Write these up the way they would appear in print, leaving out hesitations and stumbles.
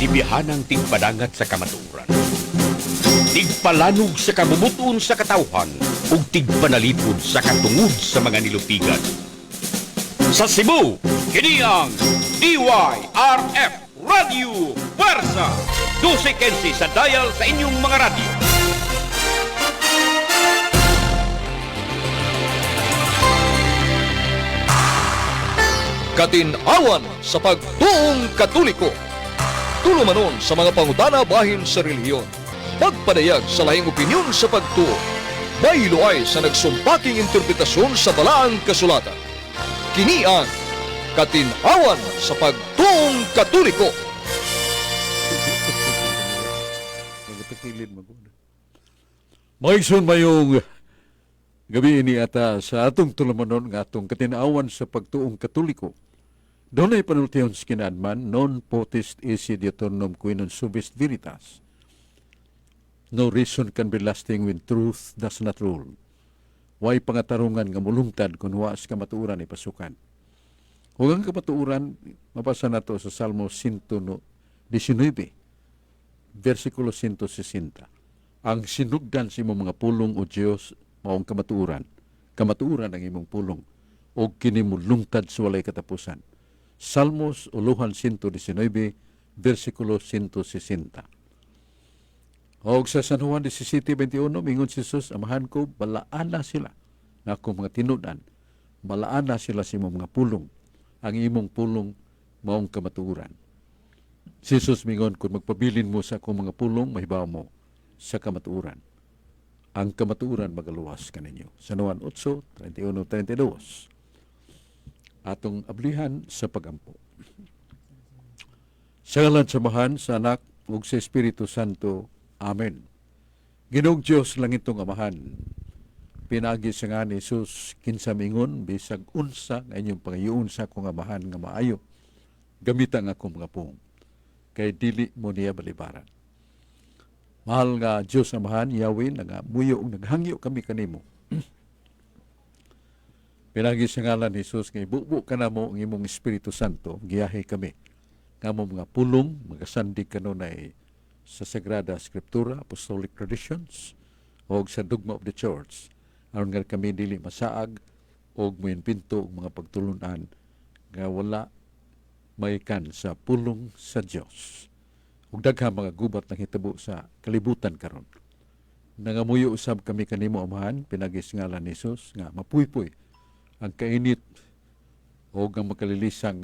ibihanang tigpadangat sa kamatuoran. Tigpalanog sa kamumutuon sa katawhan ug tigpanalipod sa katungod sa mga nilupigan. Sa Cebu, kini ang DYRF Radio Puwersa 1215 sa dial sa inyong mga radyo. Katinawan sa pagtuong Katoliko. Tulumanon sa mga pangutana bahin sa relihiyon. Pagpadayag sa laing opinyon sa pagtuo. May luay sa nagsumpaking interpretasyon sa talaang kasulatan. Kini ang Katinawan sa pagtuong Katoliko. Maigsoon mayong gabi ini ata sa atong tulumanon nga atong katinawan sa pagtuong Katoliko. Doon ay panultiyon sa kinadman, non potest esse diatonum qui non subest veritas. No reason can be lasting when truth does not rule. Way pangatarungan nga mulungtad kung waas kamatuuran ipasukan. Huwag ang kamatuuran, mabasa na to sa Salmo 119, versikulo 160. Ang sinugdan sa imong mga pulong o Diyos, maong kamatuuran. Kamatuuran ang imong pulong, o kinimulungtad sa walay katapusan. Salmos uluhan 119, versikulo 160. O sa San Juan 17:21, mingon si Jesus, amahan ko, balaan na sila na akong mga tinudan. Balaan na sila sa imong mga pulong. Ang imong pulong, maong kamatuuran. Si Jesus mingon, kung magpabilin mo sa akong mga pulong, mahibaw mo sa kamatuuran. Ang kamatuuran magaluwas kaninyo. San Juan 8:31-32. Atong ablihan sa pagampo. Sa ngalan samahan sa Anak ug sa Espiritu Santo. Amen. Ginoong Diyos langitong amahan, pinagi sa nga ni Jesus kinsa mingon bisag unsa nga inyong pangayoon sa akong amahan nga maayo. Gamita nga akong mga pong kay dili mo niya balibaran. Mahal nga Diyos amahan, Yahweh, nga muyo ug naghangyo kami kanimo. Pinagi sa ngalan ni Jesus nga ibubo ka na mo ang imong Espiritu Santo, giyahe kami. Nga mo mga pulong, magasandig kanunay sa Sagrada Scriptura, Apostolic Traditions, o sa Dogma of the Church. Aron nga kami dili masaag o muin pinto og mga pagtulunan nga wala maikan sa pulong sa Dios. Ug daghang mga gubat na hitabo sa kalibutan karon. Nangamuyo usab kami kanimo amahan, pinagi sa ngalan ni Jesus nga mapuypoy ang kainit o ang makalilisang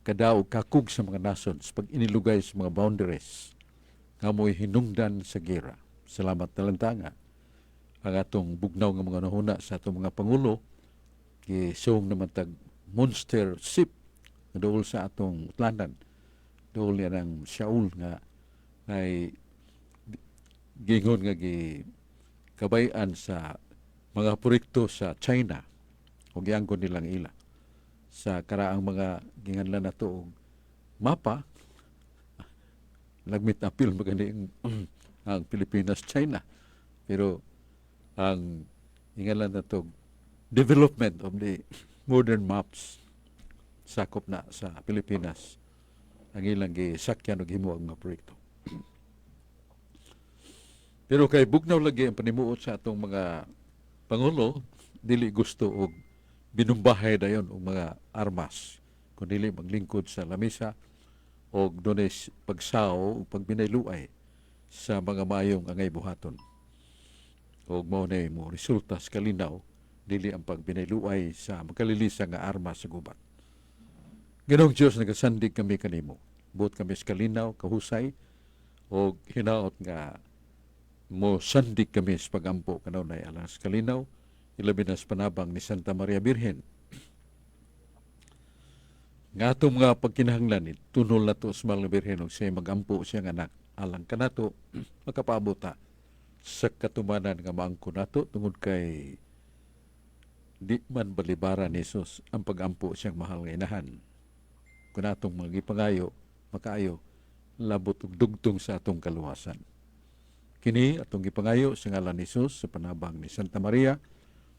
kadaw kakug sa mga nations pag inilugay sa mga boundaries nga mo'y hinungdan sa gera. Salamat na lang nga ang atong bugnaw nga mga nahuna sa atong mga pangulo gisong naman tag monster ship na dool sa atong utlanan. Dool yan ang Shaul nga ay gingon nga kabayan sa mga proyekto sa China o gianggon nilang ila sa karaang mga ginganlan na to mapa lagmit apil magani ang Pilipinas China, pero ang ginganlan na to development of the modern maps sakop na sa Pilipinas ang ilang gisakyan og himuang mga proyekto. Pero kay bugnaw lagi ang panimuot sa atong mga pangulo, dili gusto og binumbahay dayon og mga armas, kun dili maglingkod sa lamisa og dunay pagsao ug pagbinayluay sa mga mayong angay buhaton. Og mao nay mo resulta sa kalinaw dili ang pagbinayluay sa makalilisa nga armas sa gubat. Ginoong Dios, nagasandig kami kanimo. Buot kami sa kalinaw, kahusay og hinaot nga mo sandig kami sa pagampo kanunay alang sa kalinaw, ilabi na sa panabang ni Santa Maria Birhen. Nga itong mga pagkinahanglan, tunol na to sa Mahal na Birhen o siya magampo siya nga anak. Alang ka na to, makapaabota sa katumanan nga maangko na to, tungod kay di man balibaran ni Jesus ang pagampo siyang mahal nga inahan. Kung atong mga ipangayo, makaayo, labot ug dugtong sa atong kaluwasan. Kini atong gipangayo sa ngalan ni Jesus sa panabang ni Santa Maria.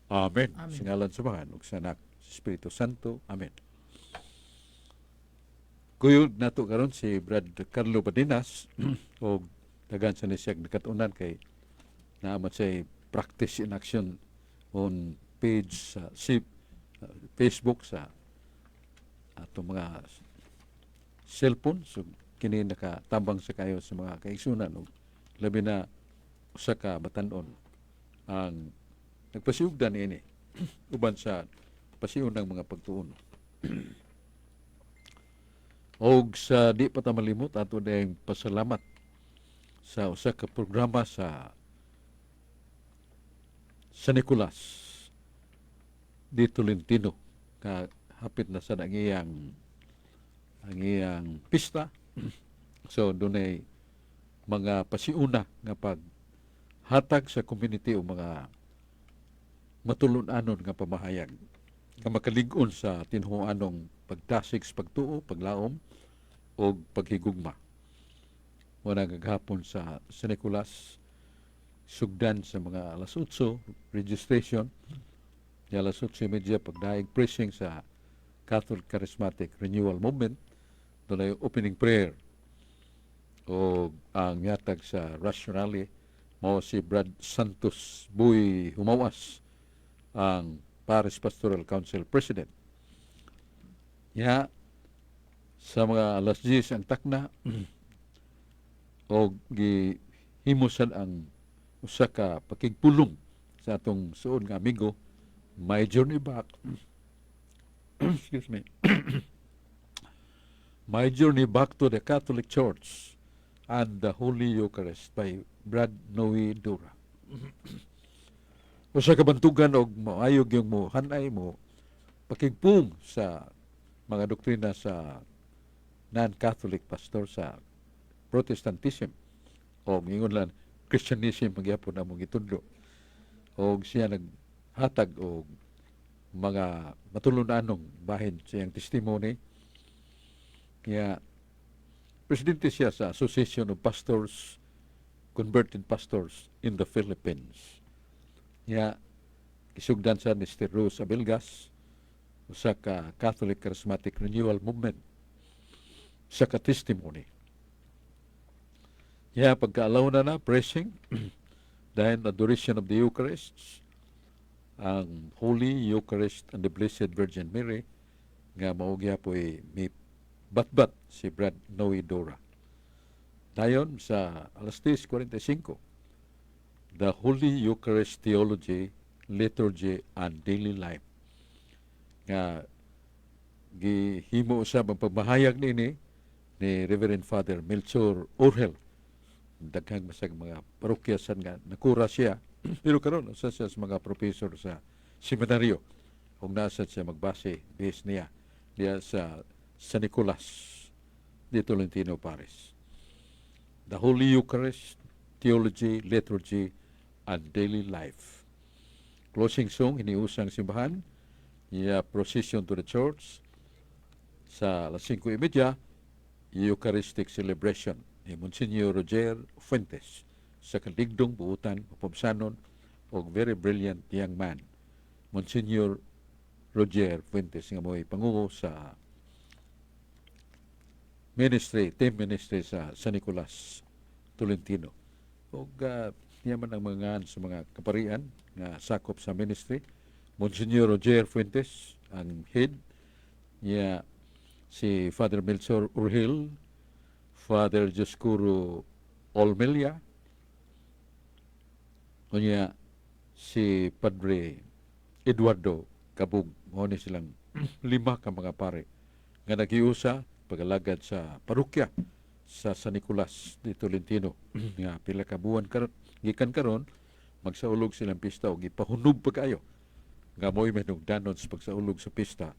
Amen. Sa ngalan sa Bahan ug sa Anak sa Espiritu Santo. Amen. kuyog nato karon si Brad Carlo Badinas o dagan sa nisiyag nakatunan kay naamat siya practice in action on page sa Facebook sa ato mga cellphone. So kini nakatambang sa kayo sa mga kaigsunan o labi na usa ka batan-on ang nagpasiugdan ini uban sa pasiun ng mga pagtuon. Og sa di pa ta malimot ato dayang pasalamat sa usa ka programa sa Nicolas di Tolentino ka hapit na sa ang iyang pista. So dunay mga pasiuna nga paghatag sa community o mga matulun-anon nga pamahayag nga makalig-on sa tinhuanong pagdasig sa pagtuo, paglaom o paghigugma. Wala gagahapon sa San Nicolas, sugdan sa mga alas 8, registration, alas 8:30 pagdaig preaching sa Catholic Charismatic Renewal Movement, doon ay opening prayer o ang yatag sa Rush Rally mao si Brad Santos Buy Humawas, ang Paris Pastoral Council President. Ya, sa mga alas 10 ang takna o gihimusan ang usa ka pakigpulong sa atong suod nga amigo, My Journey Back excuse me My Journey Back to the Catholic Church and the Holy Eucharist by Brad Noe Dura. Usa ka bantugan og maayog yung mo hanay mo pakigpung sa mga doktrina sa non-Catholic pastor sa Protestantism o mingon lang Christianism magyapon na mong itudlo. O siya naghatag og mga matulunanong bahin sa iyang testimony. Kaya presidente siya sa Association of Pastors, Converted Pastors in the Philippines. Kaya isugdan sa ni Sister Rose Abelgas, usa ka Catholic Charismatic Renewal Movement, sa ka testimony. Yeah, pagkaalaw na pressing, then adoration of the Eucharist, ang Holy Eucharist and the Blessed Virgin Mary, nga maugya po may batbat si Brad Noe Dora. Dayon sa alas 10:45, the Holy Eucharist Theology, Liturgy, and Daily Life. Nga gihimo usab ang pagmahayag ni Reverend Father Melchor Orhel. Daghang masag mga parokyasan nga nakura siya pero karon usa siya sa mga professor sa seminaryo ug nasa siya magbase base niya sa San Nicolas de Tolentino, Paris. The Holy Eucharist, Theology, Liturgy, and Daily Life. Closing song hiniusang simbahan, procession to the church sa alas 5:30, Eucharistic celebration ni Monsignor Roger Fuentes sa kaligdong buutan upabsanon o very brilliant young man, Monsignor Roger Fuentes, nga mo'y panguho sa team ministry sa San Nicolas, Tolentino. O yaman ang mga sa mga kaparian nga sakop sa ministry. Monsignor Roger Fuentes ang head niya, si Father Melchor Urhil, Father Joscuro Olmelia, o niya si Padre Eduardo Cabug. Mga silang 5 ka mga pare nga nagiusa pagalagad sa parokya sa San Nicolas de Tolentino. Nga pila ka buwan karon gikan karon magsaulog silang pista o gipahunog pa kayo nga mo'y manugdanon sa pagsaulog sa pista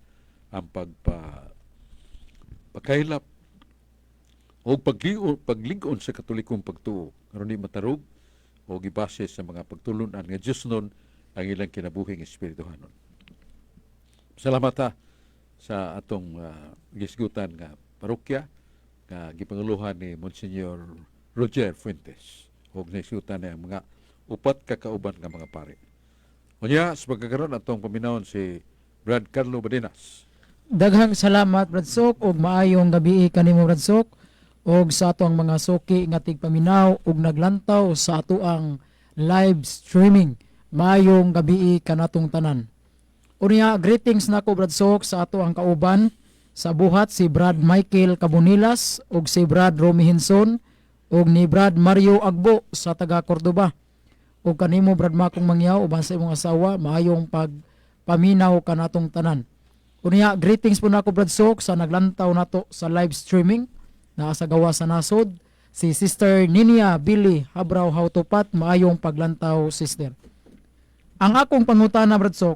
ang pagkailap o paglingon sa katolikong pagtuo karon di matarog o gibase sa mga pagtulunan nga Dios nun ang ilang kinabuhing espirituhanon. Salamat sa atong gisgutan nga parokya nga gipanguluhan ni Monsignor Roger Fuentes o gisgutan niya mga 4 ka kauban nga mga pare. Unya sa pagkakaroon atong paminawon si Brad Carlo Badinas. Daghang salamat Bradsok ug maayong gabi kanimo Bradsok ug sa ato ang mga suki nga tigpaminaw ug naglantaw sa ato ang live streaming. Maayong gabi kanatong tanan. Unya greetings nako Bradsok sa ato ang kauban sa buhat si Brad Michael Cabonilas ug si Brad Romy Hinson ug ni Brad Mario Agbo sa taga Cordoba. Ug kanimo Brad Makong Mangyaw uban sa imong asawa maayong pagpaminaw kanatong tanan. Unya, greetings po na ako Bradsok sa naglantaw nato sa live streaming na sa gawa sa nasod. Si Sister Ninia Billy Habraw Hautopat, maayong paglantaw sister. Ang akong pangutana Bradsok,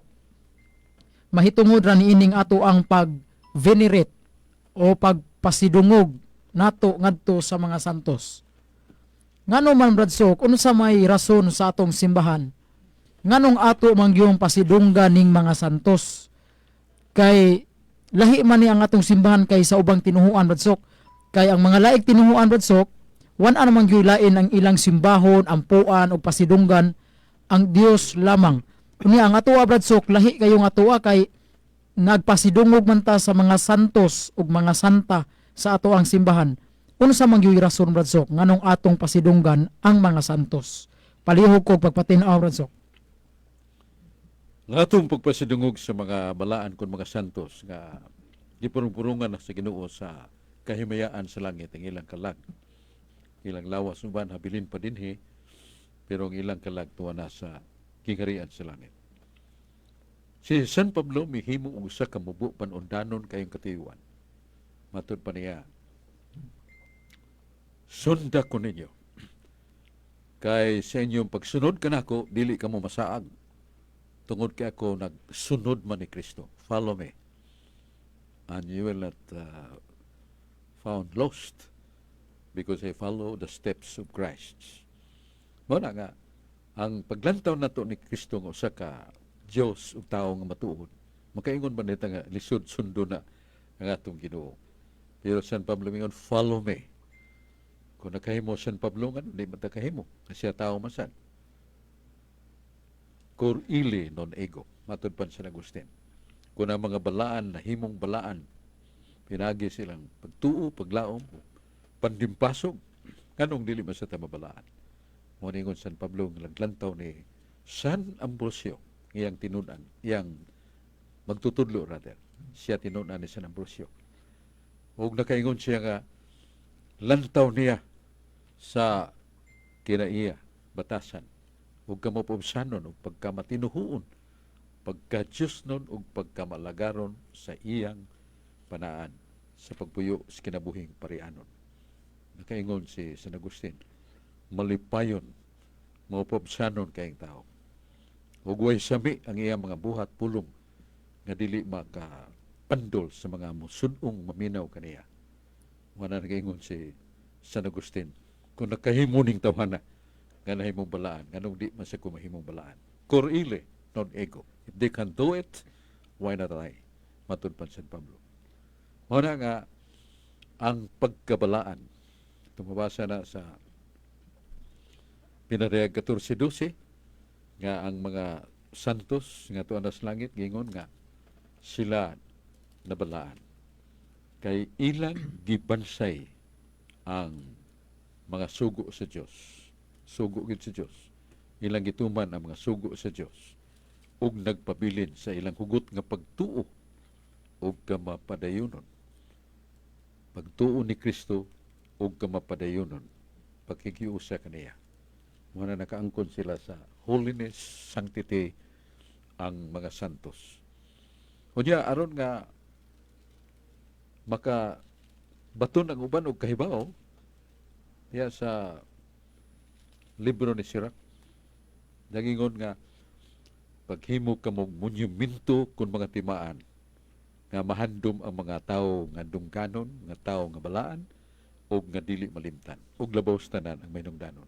mahitungod ra niining ato ang pag-venerate o pagpasidungog nato ngadto sa mga santos. Ngano man Bradsok, unsa may rason sa atong simbahan? Nganong ato mangyong pasidunggan ning mga santos? Kay lahi man ni ang atong simbahan kay sa ubang tinuhuan Bradsok. Kay ang mga laik tinuhuan Bradsok, wan namang gyulain ang ilang simbahon, ampuan o pasidunggan ang Dios lamang. Unya ang atoa Bradsok, lahi kayong atoa kay nagpasidungog man ta sa mga santos ug mga santa sa ato ang simbahan. Unsa man gyud rason Bradsok nganong atong pasidunggan ang mga santos? Palihog kog pagpatinaw Bradsok. Nga atong pagpasidungog sa mga balaan kon mga santos nga gipurong-purungan na sa Ginoo sa kahimayaan sa langit ang ilang kalag. Ilang lawas uban habilin pa dinhi pero ang ilang kalag tuwa na sa kingharian sa langit. Si San Pablo mihimo og usa ka mubo panundanon kayong katuyuan. Matud pa niya, sunda ko ninyo. Kay sa inyong pagsunod kanako dili kamo masaag. Tungod kay ako nagsunod man ni Kristo. Follow me. And you will not found lost because I follow the steps of Christ. Muna nga, ang paglantaw nato ni Kristo nga usa ka Dios ug tawo nga matuod, makaingon man nita nga lisod sundo na ang atong Ginoo. Pero San Pablo mingon, follow me. Kung nakahimo San Pablo nga, hindi man takahimo. Kasi tao masan. Cor ili non ego, matud pan San Agustin. Kung ang mga balaan na himong balaan, pinagi silang pagtuo, paglaom, pandimpasog, kanong dili man sa mabalaan. Muningon San Pablo, naglantaw ni San Ambrosio, iyang tinunan, iyang magtutudlo rather, siya tinunan ni San Ambrosio. Huwag nakaingon siya nga, lantaw niya sa kinaiya, batasan, ug kamapubsanon ug pagkamatinuhuon, pagka-Diyos nun ug pagkamalagaron sa iyang panaan sa pagpuyo sa kinabuhing parianon. Nakaingon si San Agustin, malipayon, mapubsanon kayong tao. Ug way sami ang iyang mga buhat pulong nga dili makapandol sa mga musunong maminaw kaniya. Wala nakaingon si San Agustin, kung nakahimo ning tawhana, nga nahimong balaan, nganong di man sa kumahimong balaan. Cor ile, non ego. If they can do it, why not I? Matud pa San Pablo. Muna nga, ang pagkabalaan, tumabasa na sa Pinarehag 14:12, nga ang mga santos nga tuan sa langit, gingon nga, sila nabalaan. Kay ilang gibansay ang mga sugo sa Diyos. Sugo gid sa Dios. Ilang gituman ang mga sugo sa Dios ug nagpabilin sa ilang hugot nga pagtuo ug kamapadayonon. Pagtuo ni Kristo ug kamapadayonon, pagkikiusa kaniya. Muna nakaangkon sila sa holiness, sanctity ang mga santos. Unya aron nga maka baton ang uban og kahibaw ya sa libro ni Sirach, nagingon nga paghimo ka mong monumento kung mga timaan nga mahandom ang mga tao nga dungkanon, nga tao nga balaan o nga dili malimtan o labaw tanan ang mainungdanon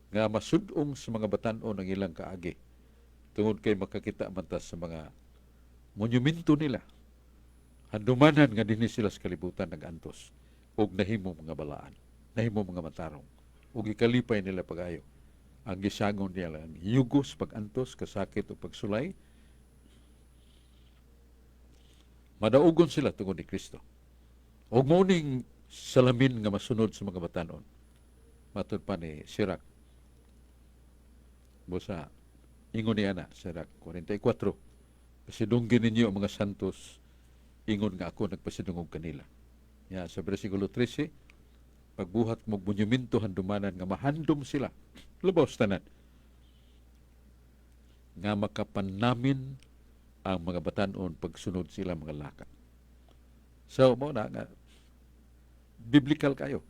nga masudong sa mga batan-o ng ilang kaagi tungod kay makakita man ta sa mga monumento nila handumanan nga dinhi sila sa kalibutan nag-antos og nahimo mga balaan, nahimo mga matarong ug ikalipay nila pag-ayo. Ang gisagon nila ang yugos, pag-antos, kasakit o pagsulay. Madaugon sila tungod ni Kristo. Og mao ning salamin nga masunod sa mga batanon. Matud pa ni Sirach. Busa ingon niya na Sirach 44. Pasidunggin ninyo ang mga santos, ingon nga ako nagpasidungog kanila. Ya, sa versikulo 13, pagbuhat mo monumento handumanan nga mahandom sila. Lubaw tanan. Nga makapannamin ang mga batanon pagsunod sila mga laka. So, mo na nga, biblical kayo.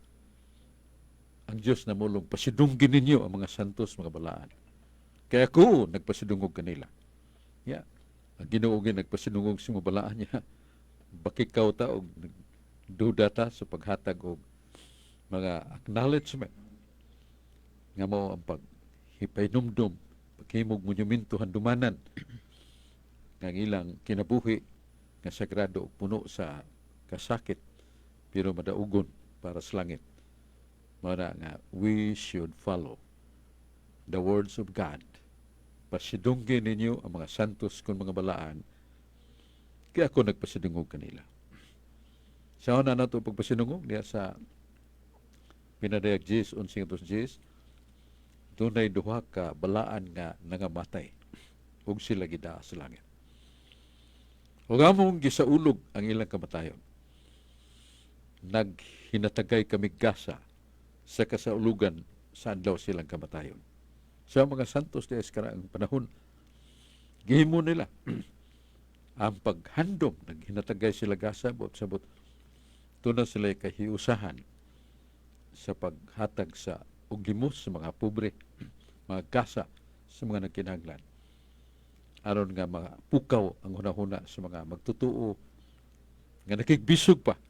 Ang Diyos na mulong pasidunggin ninyo ang mga santos, mga balaan. Kaya ko nagpasidungog kanila. Ya, ang Ginoo nagpasidungog sa mga balaan niya. Bakikaw ta og duda ta sa paghatag og mga acknowledgement nga mao ang paghipay-numdum, paghimog monumento handumanan nga ilang kinabuhi nga sagrado ug puno sa kasakit pero madaugon para sa langit. Mao na nga we should follow the words of God. Pasidunggin ninyo ang mga santos kung mga balaan, kaya ako nagpasidungog kanila. Sa una na ito pagpasidungog niya sa pinadayag Jis, 11 Jis, dunay duha ka balaan nga nangamatay ug sila gidaa sa langit. Ug among gisaulog ang ilang kamatayon. Naghinatagay kami gasa sa kasaulugan saan daw silang kamatayon. Sa mga santos di eskarang panahon, gihimo nila ang paghandom, naghinatagay sila gasa, sabot tuna sila kahiusahan sa paghatag sa uglimos sa mga pobre, mga gasa sa mga nagkinahanglan. Aron nga mga pukaw ang hunahuna sa mga magtutuo nga nakigbisog pa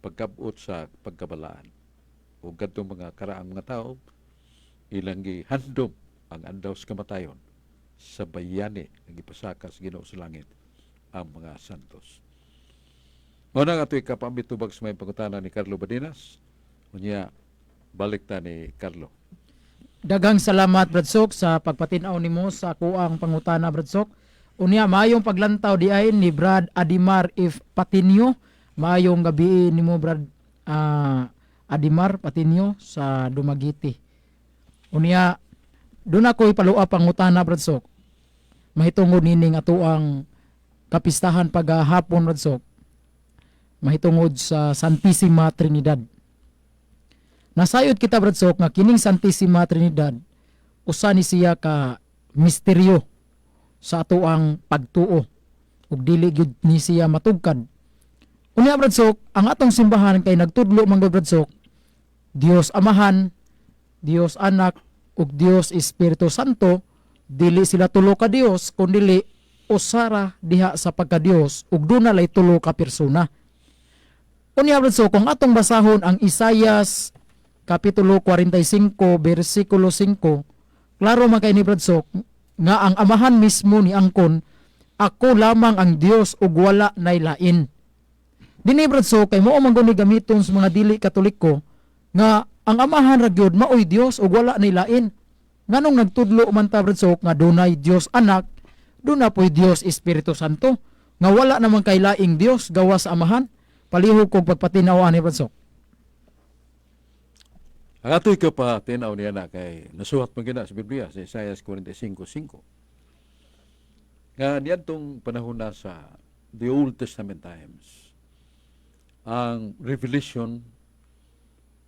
pagkabot sa pagkabalaan. O kadtong mga karaang mga tao, ilang gihandom ang andaw sa kamatayon sa bayani nga gipasaka sa Ginoo sa langit ang mga santos. Mao na ato'y kapambitubag sa may pangutana ni Carlo Badinas. Unya, balik ta ni Carlo. Daghang salamat Bradsok sa pagpatinaw nimo sa kuang pangutana Bradsok. Unya maayong paglantaw di ay ni Brad Adimar if Patinio. Maayong gabi nimo Brad Adimar Patinio sa Dumaguete. Unya doon ako ipaluap pangutana Bradsok. Mahitungod nining ato ang kapistahan paghapon Bradsok. Mahitungod sa Santissima Trinidad. Nasayod kita Bradsok nga kining Santissima Trinidad usa ni siya ka misteryo sa ato ang pagtuo ug dili gyud ni siya matugkad. Unya Bradsok, ang atong simbahan kay nagtudlo man Bradsok, Dios Amahan, Dios Anak ug Dios Espiritu Santo, dili sila tulo ka Dios kundi usara diha sa pagka-Dios ug duna lay tulo ka persona. Unya Bradsok, kung atong basahon ang Isaias Kapitulo 45, versikulo 5, klaro man kay ni Bradsok, nga ang Amahan mismo ni angkon, ako lamang ang Dios ug wala nay lain. Dinhi Bradsok, kay mao man guni gamiton sa mga dili Katoliko, nga ang Amahan ra gyud maoy Dios ug wala nay lain. Nganong nagtudlo man ta Bradsok nga dunay Dios Anak, duna po'y Dios Espiritu Santo, nga wala naman kay laing Dios gawas sa Amahan. Palihog kog pagpatinaw ani Bradsok. Ang ato'y kapatinaw niya na kay nasuhat mo gina sa Biblia sa Isaias 45:5. Nga niyadtong panahon na sa the Old Testament times, ang revelation,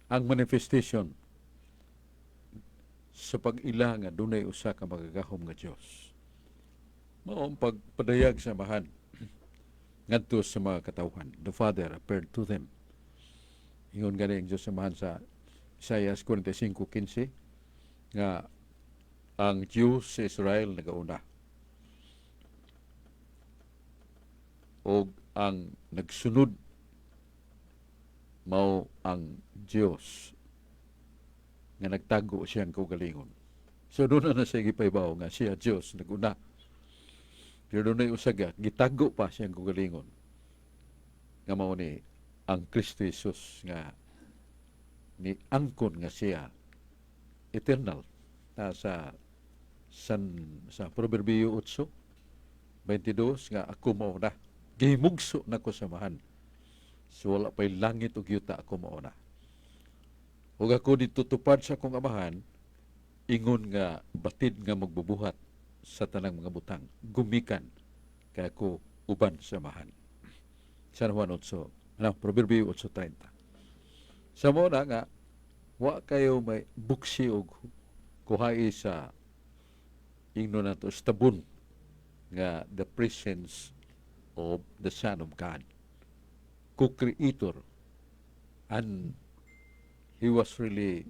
ang manifestation sa pag-ila nga dunay usa ka magagahom nga Dios. Mao ang pagpadayag sa Amahan ngadto sa mga katawhan. The Father appeared to them. Ingon gani ang Diyos Amahan sa Isaias 45:15 nga ang Diyos sa Israel nagauna. O ang nagsunod mao ang Diyos nga nagtago siyang kaugalingon. So doon na siya gipaybaw nga siya Diyos naguna. Pero doon ay usaga, gitago pa siyang kaugalingon. Nga mao ni ang Kristo Jesus nga ni angkon nga siya eternal sa Proverbio 8:22 nga ako mao na Gihimugso na ko samahan. So wala pa'y langit ug yuta ako mauna. Ug ako ditutupad sa akong amahan, ingon nga batid nga magbubuhat sa tanang mga butang. Gumikan kay ako uban samahan. San Juan 8, Proverbio 8:30. Sa muna nga, wa kayo may buksi og kuhai sa ingno nato stabon nga the presence of the Son of God, co-creator, and he was really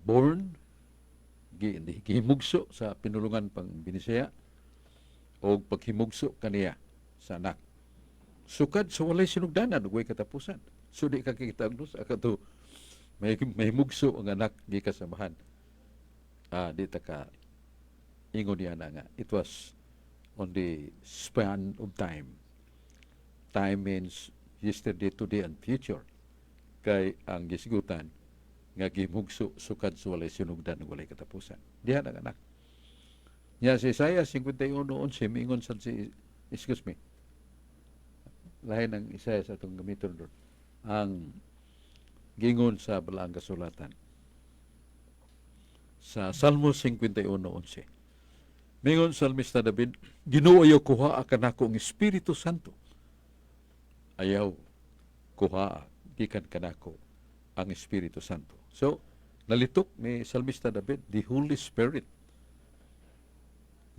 born, gihimugso sa pinulungan pang binisaya o paghimugso kaniya sa anak. Sukad sa walay sinugdanan, way katapusan. So di ka kikita ang akato may mugso ang anak di kasamahan. Di ta ka ingon niya na nga. It was on the span of time. Time means yesterday, today, and future. Kay ang gisgutan nga gimugso sukad sa walay sinugdan walay katapusan. Diha ang anak. Nya si Isaiah 51:11 mingon sad si excuse me. Lain ang Isaiah sa atong gamiton doon. Ang gingon sa balaang kasulatan sa Salmo 51:11. Mingon salmista David, Ginoo ayaw kuha kanako ang Espiritu Santo. Ayaw kuha gikan kanako ang Espiritu Santo. So, nalitok ni salmista David, the Holy Spirit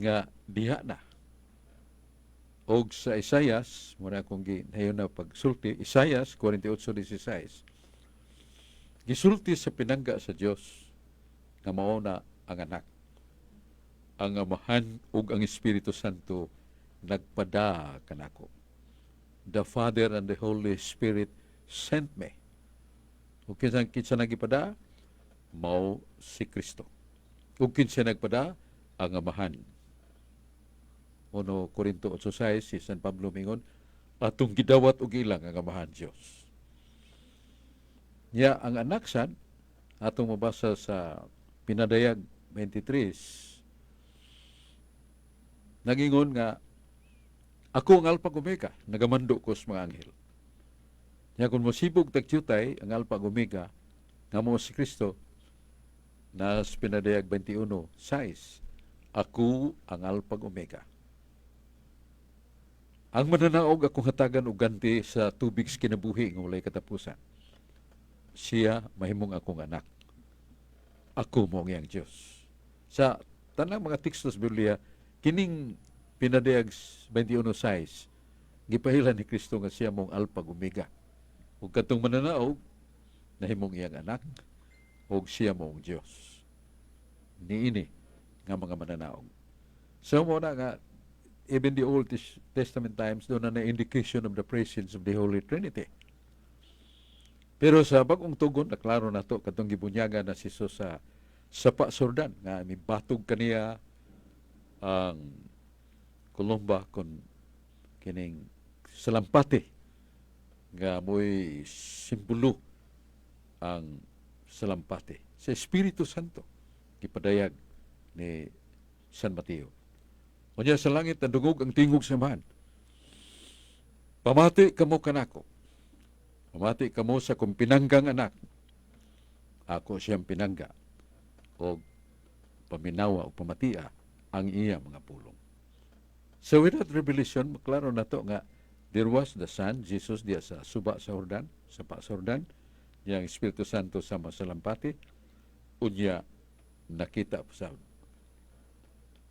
nga diha na. Og sa Isaias, muna akong ginayon na pagsulti, Isaias 48:16, gisulti sa pinangga sa Dios nga mao na ang anak, ang amahan ug ang Espiritu Santo nagpada kanako. The Father and the Holy Spirit sent me. Ug kinsa nagipada? Mao si Kristo. Ug kinsa nagpada? Ang amahan. 1 Corinto 8:6, si San Pablo mingon, atong gidawat og ilang ang amahan Dios. Nya ang anak sad atong mabasa sa Pinadayag 23, nagingon nga ako ang Alpha ug Omega, nagamando ko sa mga anghel. Nya kung mosibog tagtiyutay ang Alpha ug Omega nga mao si Kristo, na sa Pinadayag 21:6, ako ang Alpha ug Omega. Ang mananaog akong hatagan og ganti sa tubig sa kinabuhi nga walay katapusan. Siya mahimong akong anak. Ako mo ang iyang Diyos. Sa tanang mga teksto sa Biblia, kining Pinadayag 21:6, gipahilan ni Kristo nga siya mong Alpha ug Omega. Ug katong mananaog, nahimong iyang anak, ug siya mong Diyos. Niini nga mga mananaog. So mo na nga, even the Old Testament times, doon na indication of the presence of the Holy Trinity. Pero sa bagong tugon, naklaro na to, katong gibunyaga na si Jesus sa Sapa Sordan, nga may batog kaniya ang Columba kon kining salampati, nga mo'y simbolo ang salampati. Sa Espiritu Santo, gipadayag ni San Mateo. Unya sa langit nadungog ang tingog sa amahan. Pamati kamo kanako. Pamati kamo sa kong pinanggang anak. Ako siyang pinangga. O paminawa o pamatia ang iya mga pulong. So with that revelation, maklaro na to nga there was the Son, Jesus diya sa suba sa Jordan, sa pa sa Jordan, yang Espiritu Santo sa masalampati, unya nakita sa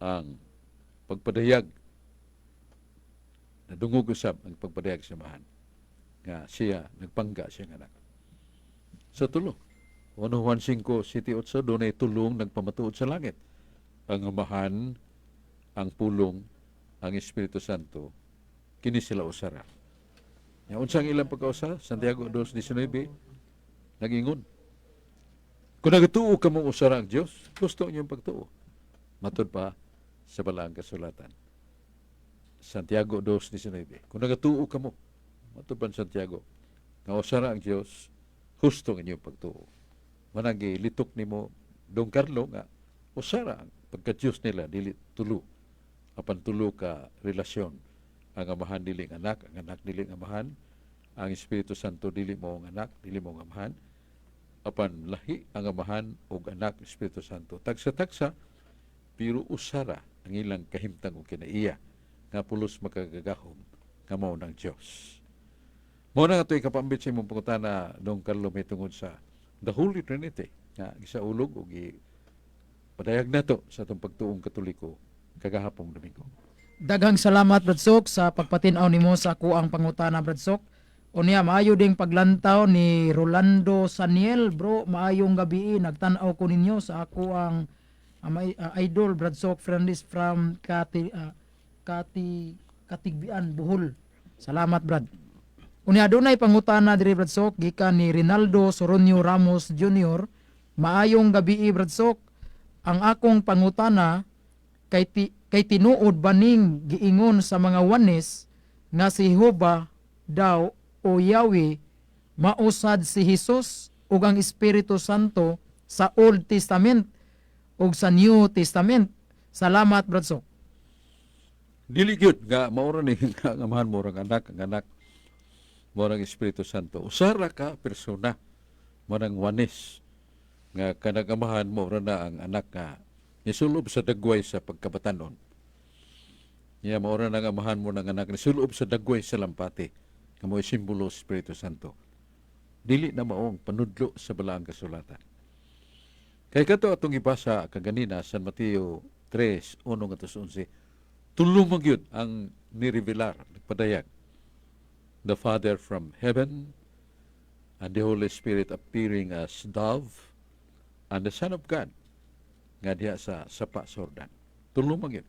ang pagpadayag, nadungog usab ang pagpadayag sa amahan nga siya nagpangga siya nga anak. Sa tulo, 1 Juan 5:7-8, doon ay tulong nagpamatuod sa langit. Ang amahan, ang pulong, ang Espiritu Santo, kini sila usara. Yang unsang ilang pagkausara, Santiago 2:19, nag-ingon, kung nagtuo ka mong usara ang Diyos, gusto niyong pagtuo. Matod pa sa balaang kasulatan. Santiago 2:19. Kung nagatuo ka mo, matupan Santiago, nga usara ang Diyos, husto ang inyong pagtuo. Managi litok ni mo, Don Carlo, nga usara ang pagka-Diyos nila, dili tulo. Apan tulo ka relasyon ang amahan dili ang anak dili ang amahan, ang Espiritu Santo dili mo ang anak, dili mo ang amahan, apan lahi ang amahan ug anak Espiritu Santo. Tagsa-tagsa pero usara ang ilang kahimtang ug kinaiya nga pulos makagagahom nga mao ng Dios. Mao na nga ito'y kapambit sa imong pangutana nung Carlo may tungod sa the Holy Trinity nga gisaulog ug padayag nato sa atong pagtuong Katoliko kagahapong Domingo. Daghang salamat Brad Sok sa pagpatinaw nimo sa ako ang pangutana Brad Sok. Unya maayo ding paglantaw ni Rolando Saniel, bro, maayong gabi. Nagtan-aw ko ninyo sa ako ang idol Brad Sok, friendless from Katigbian, Bohol. Salamat Brad. Unya dunay pangutana diri Brad Sok gikan ni Rinaldo Soronio Ramos Jr. Maayong gabi Brad Sok. Ang akong pangutana kay tinuod baning giingon sa mga wanes nga si Jehova daw o Yahweh mausad si Jesus ug ang Espiritu Santo sa Old Testament ug sa New Testament. Salamat Brad Sok. Dili gyud nga maura ni nga ang amahan mo ang anak mo ang Espiritu Santo. Usara ka persona mo ang wanes nga kanang amahan mo na ang anak nga nisulob sa dagway sa pagkabatanon. Niya maura na ang amahan mo ng anak nisulob sa dagway sa lampati nga mo'y simbolo sa Espiritu Santo. Dili na maong panudlo sa balaang kasulatan. Kaya kato atong ibasa kaganina San Mateo 3:1-11, tulumang yun ang nirevelar, nagpadayag. The Father from heaven and the Holy Spirit appearing as dove and the Son of God nga diha sa sapa Sordan. Tulumang yun.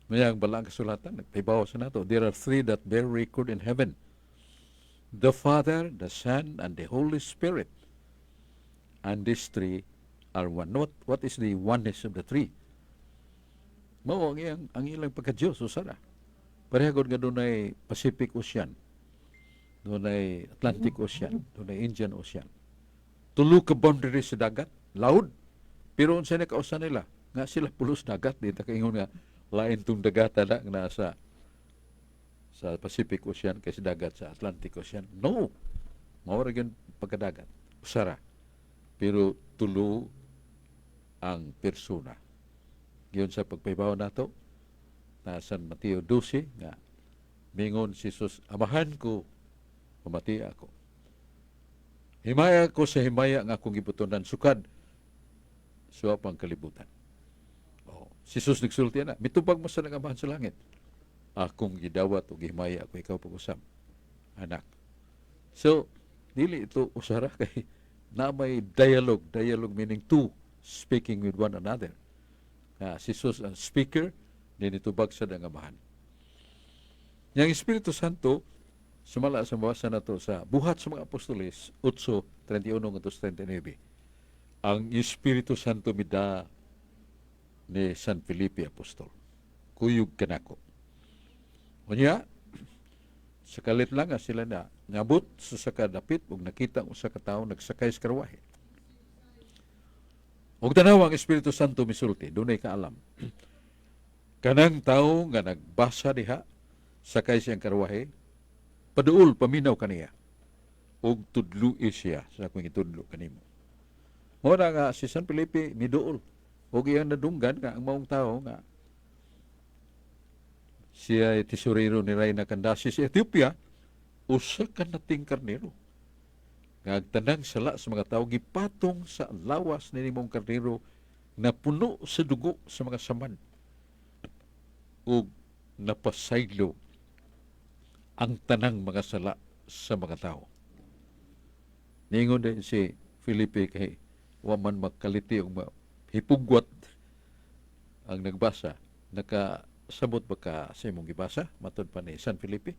Mayang balaang kasulatan, nagpaibaw sa nato. There are three that bear record in heaven. The Father, the Son, and the Holy Spirit. And these three are one. What is the oneness of the three? Mao ang ilang pagka-Diyos, usara. Parehagod nga doon ay Pacific Ocean, doon ay Atlantic Ocean, doon ay Indian Ocean. Tulo ka boundary sa dagat, loud. Pero unsa na kausan nila, nga sila pulos dagat, di ta kaingon nga lain tong dagata na nasa sa Pacific Ocean kaysa dagat sa Atlantic Ocean. No. Mawara gyud pagkadagat. Usara. Pero tulo ang persona. Giyon sa pagpaybaw nato na San Mateo 12 nga mingon si Jesus, amahan ko, pamati ako. Himaya ko sa himaya nga akong gibutonan sukad sa pang kalibutan. Si Jesus nagsulti na, mitubag mo sa nangamahan sa langit. Akong gidawat o gihimaya ako ikaw pag-usam. Anak. So, dili ito usara kay na may dialogue. Dialogue meaning two speaking with one another. Si Jesus ang speaker, din itubag sa nangamahan. Yang Espiritu Santo, sumala sa mabasa na to sa Buhat sa mga Apostoles, 8:31-39. Ang Espiritu Santo mida ni San Felipe Apostol. Kuyog kanako. Unya, sakalit lang sila na ngabot sa sakadapit ug nakita ang usa ka tawo nagsakay sa karwahe. Ug tanaw ang Espiritu Santo misulti, dunay kaalam. Kanang tawo nga nagbasa diha, sakay siyang karwahe, paduol paminaw kaniya. Ug tudloi siya sa akong itudlo kanimo. Muna nga si San Felipe miduol. Ug iyang nadunggan nga ang maong tao nga siya ay tesorero ni Reyna Candace sa Ethiopia, usa ka nating karnero. Nga tanang sala sa mga tao gipatong sa lawas ni nimong karnero na puno sa dugo sa mga saman. Ug napasaylo ang tanang mga sala sa mga tao. Ningon din si Felipe kay waman magkaliti o hipugwat ang nagbasa. Nakasabot ba ka sa imong gibasa? Matod pa ni San Felipe?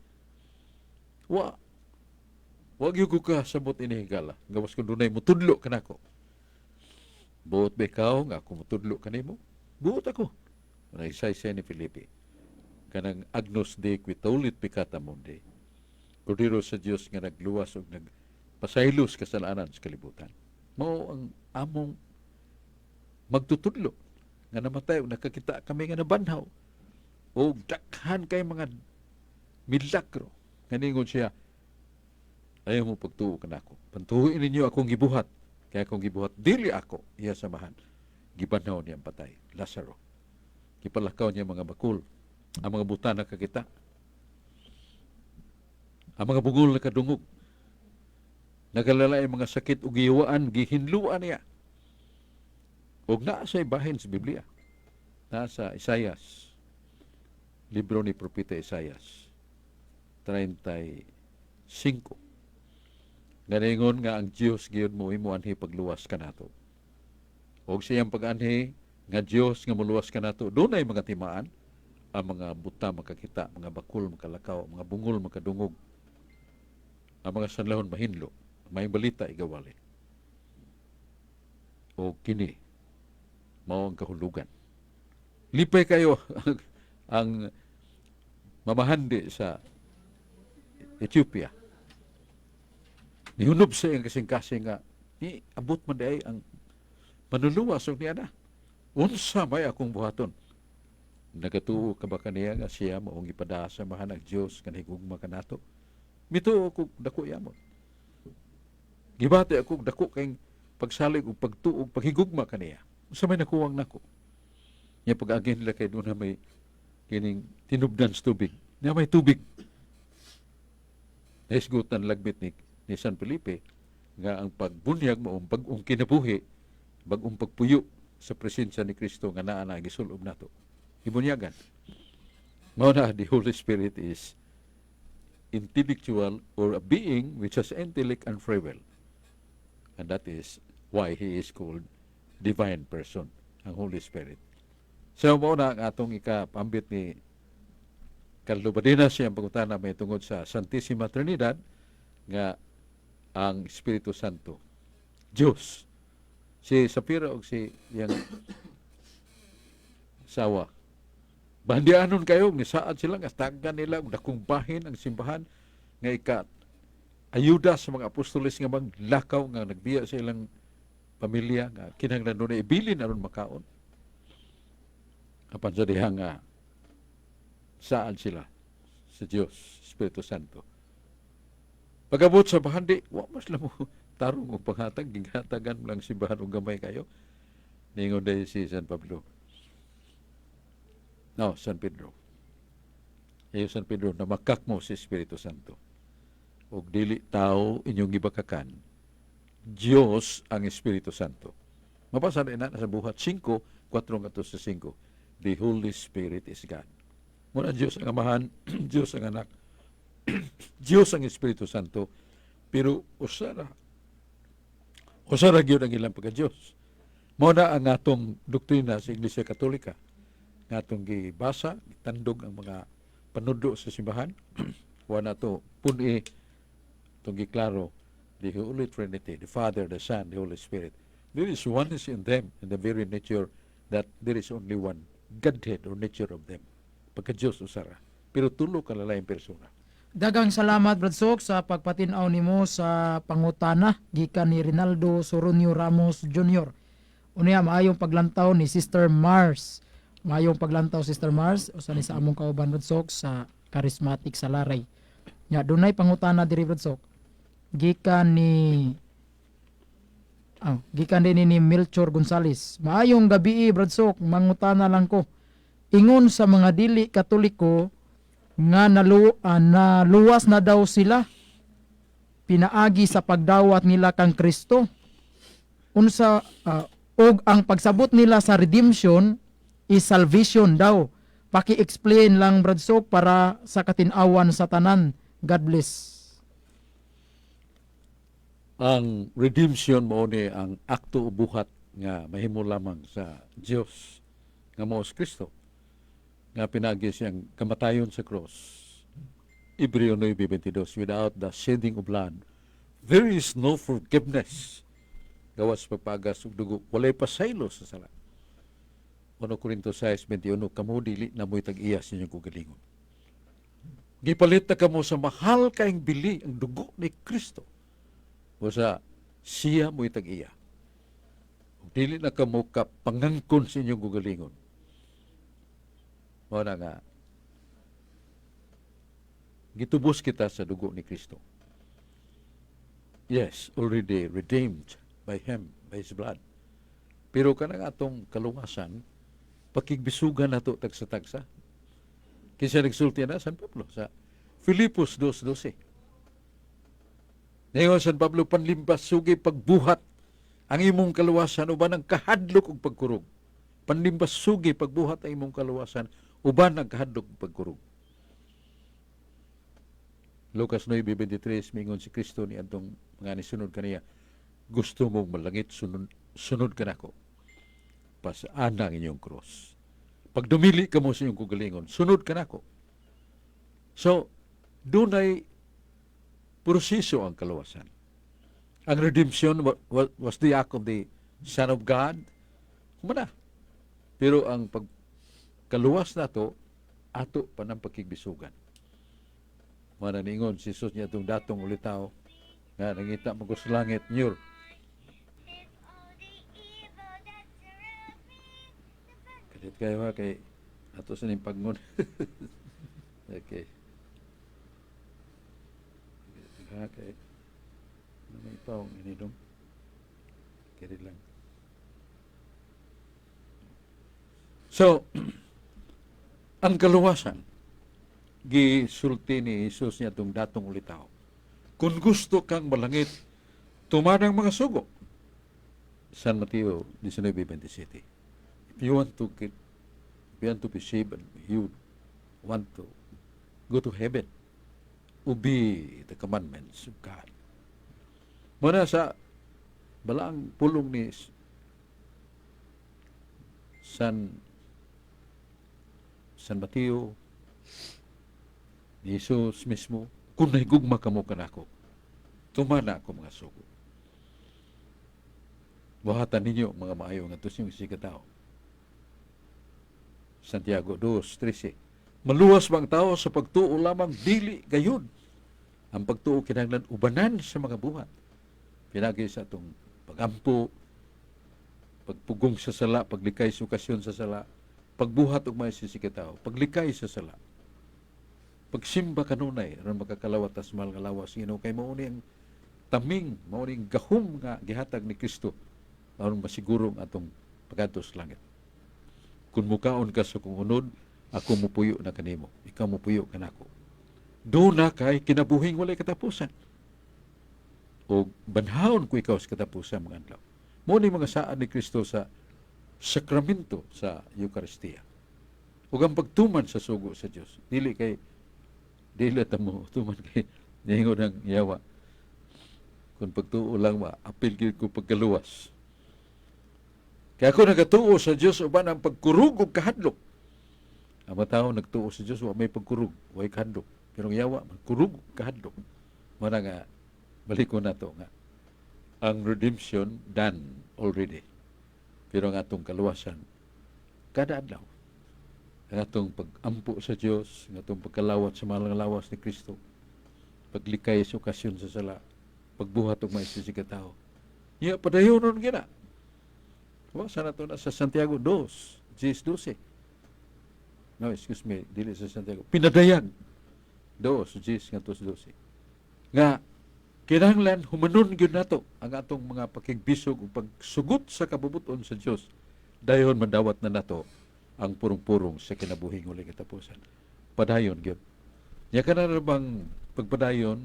Wag yung ka sabot inihigala. Gawas kung dunay mutudlo ka na ko. Buot ba ikaw nga kung mutudlo ka nimo? Buot ako. Nagsay-say ni Felipe. Kanang Agnus Dei qui taulit peccata mundi. Kordero sa Dios nga nagluwas o nagpasaylos kasalanan sa kalibutan. Mao ang among magtutudlo nga namatay o nakakita kami nga nabanhaw o dakhan kay mga milagro. Kaningon siya, ayaw mo pagtuo ka na ako. Pantuhuin ninyo akong gibuhat. Kaya akong gibuhat, dili ako iya samahan. Gibanaw niya ang patay, Lazaro. Gipalakaw niya mga bakul. Ang mga buta nakakita. Ang mga bungol nakadungog. Nagalala ang mga sakit o giwaan, gihinluan niya. Huwag naa sa ibahin sa Biblia. Nasa Isaias, libro ni Propeta Isaias, 35. Ganingon nga ang Diyos giyon mo imo anhi pagluwas ka nato. Og siyang pag-anhi nga Diyos nga muluwas ka nato, doon ay mga timaan, ang mga buta makakita, mga bakul makalakaw, mga bungol makadungog, ang mga sanlahon mahinlo, may balita igawali. O kini, mao ang kahulugan. Lipay kayo ang mamahandi sa Ethiopia. Nihunob sa iyang kasing-kasing nga, ni abot man day ang manuluwas o niya na. Unsa may akong buhaton. Nagatuo ka ba kaniya nga siya maong ipada sa mahanag Diyos kanhigugma kanato. Mituo ako dako yamon. Gibati ako dako kay pagsalig ug pagtuog paghigugma kaniya. Unsa may nakuwang nako. Nya pag-agin nila kay doon na may kining tinubdan sa tubig. Nya may tubig. Naisgutan lagbit ni San Felipe nga ang pagbunyag mo ang bagong kinabuhi, bagong pagpuyo sa presensya ni Kristo nga naa na gisulob nato. Ibunyagan. Mao na the Holy Spirit is intellectual or a being which has intellect and free will. And that is why he is called divine person, ang Holy Spirit. So, mao na ang atong ikapambit ni Carlo Badina siyang pangutana may tungod sa Santissima Trinidad nga ang Espiritu Santo, Diyos. Si Sapira o si yang sawa. Bandianon kayo, ni saad sila, nga tagan nila, dakong bahin ang simbahan, nga ayuda sa mga apostoles nga maglakaw, nga nagbiya sa ilang pamilya, nga kinahanglan doon na ibilin aron makaon. Apan sa dihang saan sila sa Diyos, Espiritu Santo. Pagabot sa bahandi, wa mas lang mo tarong o panghatag, gigatagan lang simbahan o gamay kayo. Ningon dahil si San Pablo. No, San Pedro. Ayo San Pedro, namakak mo si Espiritu Santo. O dili tao inyong gibakakan, Diyos ang Espiritu Santo. Mapasa na sa buhat 5, 4-5. The Holy Spirit is God. Muna Diyos ang Amahan, Diyos ang Anak, Diyos ang Espiritu Santo, pero usara gyud ang ilang pagka-Diyos. Muna ang atong doktrina sa Iglesia Katolika, nga atong gibasa, tandog ang mga panudo sa simbahan, wala to puni itong giklaro, the Holy Trinity, the Father, the Son, the Holy Spirit. There is oneness in them, in the very nature that there is only one Godhead or nature of them. Pagka-Diyos usara. Pero tulo kalalayang persona. Dagang salamat Brad Sok sa pagpatinaw nimo sa pangutana gikan ni Rinaldo Soronio Ramos Jr. Unya maayong paglantaw ni Sister Mars. Maayong paglantaw Sister Mars usa ni sa among kauban Brad Sok sa charismatic sa Laray. Nya dunay pangutana diri Brad Sok. Gikan din ni Melchor Gonzales. Maayong gabi Brad Sok, mangutana lang ko. Ingon sa mga dili Katoliko nga naluwas na daw sila pinaagi sa pagdawat nila kang Kristo. Unsa og ang pagsabot nila sa redemption is salvation daw. Paki-explain lang Brad Sok para sa katinawan sa tanan. God bless. Ang redemption mo ni ang akto o buhat nga mahimo lamang sa Dios nga mao si Kristo nga pinagi siyang kamatayon sa cross. Hebreo 9:22, without the shedding of blood there is no forgiveness. Gawas pagpagas og dugo walay pasaylo sa sala. 1 Corinto 6:21, kamo dili na mo'y tag-iya sa inyong kugalingon. Gipalit na kamo sa mahal kaing bili ang dugo ni Kristo. O sa siya mo'y tag-iya. Dili na kamo kapangangkon sa inyong gugalingon. O na nga, Gitubos kita sa dugo ni Kristo. Yes, already redeemed by Him, by His blood. Pero kanang atong kaluwasan, pakigbisugan nato tagsa-tagsa. Kinsa nagsulti na San Pablo sa Filipos 2:12. Ngayon San Pablo, panlimbas sugi pagbuhat ang imong kaluwasan uban ang kahadlok ug pagkurog. Panlimbas sugi pagbuhat ang imong kaluwasan uban ang kahadlok ug pagkurog. Lucas 9:23 mingon si Kristo ni adtong mga nisunod kaniya, gusto mong malangit, sunod ka nako. Pasaan ang inyong cross. Pag dumili ka mo sa iyong kugalingon, sunod ka nako. So, doon ay proseso ang kaluwasan. Ang redemption was the act of the Son of God. Humana. Pero ang pagkaluwas na to, ato pa ng pagkigbisugan. Mananingon si Jesus niya itong datong ulitaw nga nangita mo ko sa langit nyur. Kalit kayo ha kay ato sa ning pagnon. Okay. Ha kay may paong inidong. Kaya lang. So, ang kaluwasan gisulti ni Jesus niya itong datong ulitaw. Kung gusto kang malangit, tumanang mga sugo. San Mateo 19:27. If you want to be saved and you want to go to heaven, obey the commandments of God. Muna sa balaang pulong ni San Mateo, ni Jesus mismo, kung nahigugma ka mo kanako, tumana ako mga sugo. Buhatan ninyo mga maayo nga tos yung sikatao. Santiago 2:13. Maluwas bang tao sa pagtuo lamang dili gayon. Ang pagtuo kinahanglan ubanan sa mga buhat. Pinagi sa atong pagampo, pagpugong sa sala, paglikay sa okasyon sa sala, pagbuhat og may sisikatao, paglikay sa sala. Pagsimba kanunay aron makakalawat tas mahal nga lawas Ginoo kay mao ni ang taming, mao ni ang gahom nga gihatag ni Kristo aron masigurong atong pagadto sa langit. Kung mukaon ka sa kong unod, ako mupuyo na kanimo, ikaw mupuyo kanako. Do na kay kinabuhing walay katapusan. O banhaon ko ikaw sa katapusan mga adlaw. Mao ni mga saad ni Kristo sa sakramento sa Eucharistia. Ug ang pagtuman sa sugo sa Dios, dili ta mo tuman kay ningon ang yawa. Kung pagtuo lang apil gyud ko pagkaluwas. Kaya ako nagatuo sa Dios uban ang pagkurug ug kahadlok. Ang mga tao nagtuo sa Dios wa may pagkurug, way kahadlok. Pero ang yawa magkurug kahadlok. Mara nga balik ko na to nga ang redemption done already. Pero ang atong kaluwasan kada adlaw. Ang atong pag-ampo sa Dios, ang atong pagkalawat sa mahal nga lawas ni Kristo, paglikay sa okasyon sa sala, pagbuhat og may sisikatao. Iya padayonon gina. Sa nato na sa Santiago 2:12. No, excuse me, dili sa Santiago. Pinadayag 2:10 nga 12. Nga kinahanglan humanon gyud nato ang atong mga pakigbisog ug pagsugot sa kabubuton sa Dios. Dayon madawat na nato ang purong-purong sa kinabuhing uli katapusan. Padayon gyud. Nya kana bang pagpadayon,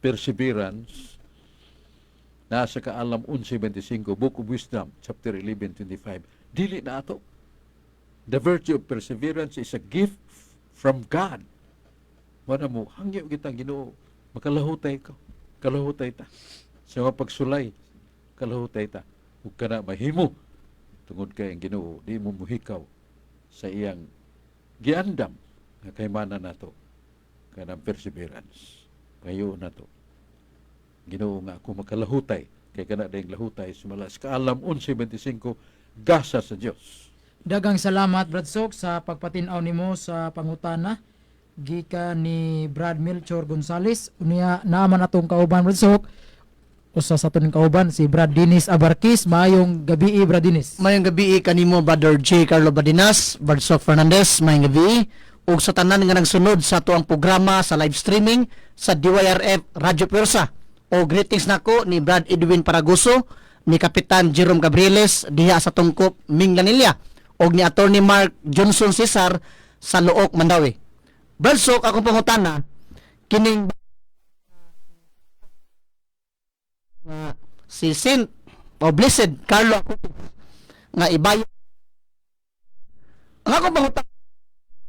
perseverance, nasa kaalam 11:25, Book of Wisdom, chapter 11:25. Dili na ato. The virtue of perseverance is a gift from God. Wala mo, hangyo kitang Ginoo, makalahutay ka. Kalahutay ta. Sa mga pagsulay, kalahutay ta. Huwag ka na mahimo. Tungod kay ang Ginoo, di mo muhikaw sa iyang giandam nga kaymanan nato kanang perseverance. Kayo nato. Ginoo nga ako makalahutay kay kana dayang lahutay sumala sa kaalam 11:25 gasa sa Dios. Dagang salamat Brad Sok sa pagpatin-aw nimo sa pangutana gikan ni Brad Melchor Gonzales. Unya naman atong kauban Brad Sok. Usa sa aton kauban si Brad Dennis Abarkis. Maayong gabi Brad Dennis. Mayang gabi kanimo Brother J. Carlo Badinas, Brad Sok Fernandez, mayang gabi. ug sa tanan nga nagsunod sa tuang programa sa live streaming sa DYRF Radio Pwersa. O greetings nako ni Brad Edwin Paraguso, ni Kapitan Jerome Gabrieles diha sa Tungkop Minglanilla og ni Attorney Mark Johnson Cesar sa Luok Mandawi. Brad Sok, akong pangutana kining si Saint o Blessed Carlo Acutis nga ibayo ang akong pangutana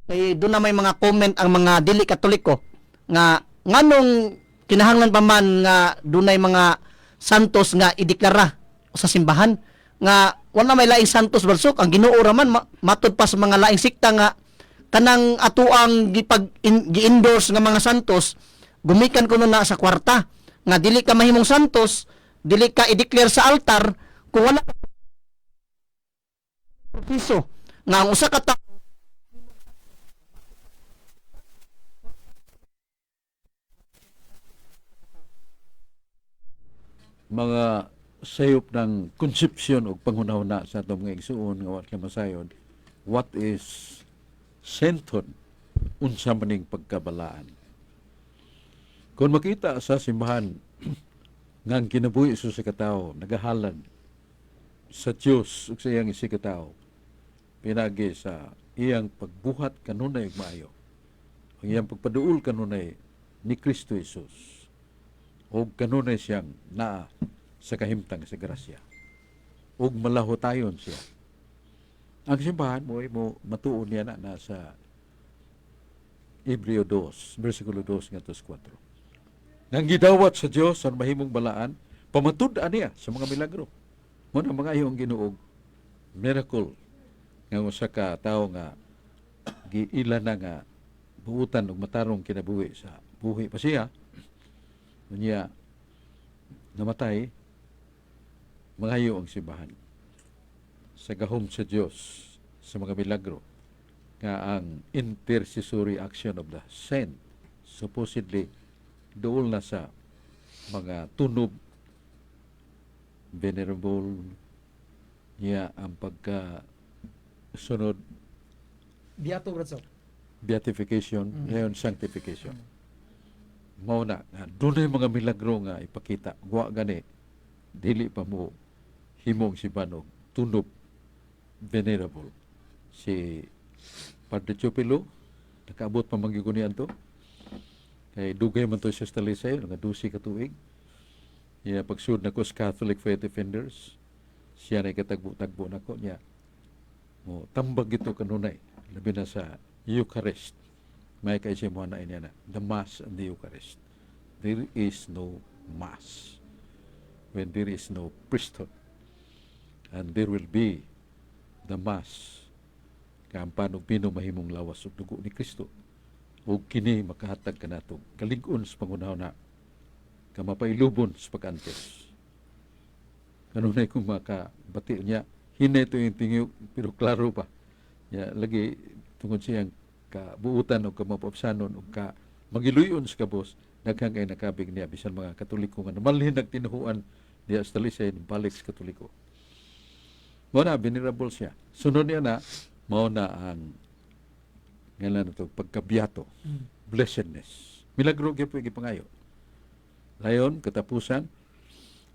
kay doon na may mga comment ang mga dili katoliko nga nganong kinahanglan pa man nga dunay mga santos nga ideklara sa simbahan nga wala may laing santos barsok ang Ginoo ra man matud pa sa mga laing sikta nga kanang atuang gi-endorse nga mga santos gumikan kuno na sa kwarta nga dili ka mahimong santos, dili ka i-declare sa altar kung wala proseso nga ang usa ka tawo mga sayop ng konsepsyon o panghunahuna sa atong mga igsuon nga wat masayon, what is senton unsa maning pagkabalaan. Kung makita sa simbahan nga ang kinabuhi sa katawo nagahalad sa Dios ug sa iyang isikatawo pinagi sa iyang pagbuhat kanunay ug maayo, ang iyang pagpaduol kanunay ni Kristo Jesus o kanunay siyang naa sa kahimtang sa grasya o malahotayon siya. Ang simbahan mo matuon niya na sa Hebreo 2 versikulo 2 ngadto 4 nang gidawat sa Dios ang mahimong balaan pamatud-an niya sa mga milagro mo na mga iyong Ginoo miracle nga usa ka tawo nga giila na nga buutan og matarong kinabuhi sa buhi pa siya niya namatay, mangayo ang simbahan sa gahom sa Dios sa mga milagro nga ang intercessory action of the saint supposedly dool na sa mga tunob venerable niya ang pagka sunod Biato Bradsok. beatification ngayon sanctification. Mao na dunay mga milagro nga ipakita wa gani dili pa mo himong si banog tunob venerable si Padre Chupilo nakaabot pa manggigunian to kay dugay man to sa Talisay nga 12 ka tuig iya pagsud nako sa Catholic Faith Defenders siya na katagbo-tagbo nako niya mo tambag ito kanunay labi na sa Eucharist. May kaisi mo na niya na the Mass and the Eucharist. There is no Mass when there is no priesthood. And there will be the Mass kampan og pinumahimong lawas ug dugo ni Kristo. Ug kini makahatag kanato kalig-on sa pangunahon na kamapailubon sa pag-antes. Kanunay kung makabati niya hinay to yung tingyo pero klaro pa. Ya lagi tungod siyang kabuutan o kamapapsanon o ka magiluyon sa kabos daghang kay nakabig niya bisan mga Katoliko nga namalhin nagtinuhuan diya sa Talisay balik sa Katoliko. Mao na venerable siya. Sunod niya na mao na ang ngalan to pagkabiyato, blessedness. Milagro gyud po gipangayo. Layon katapusan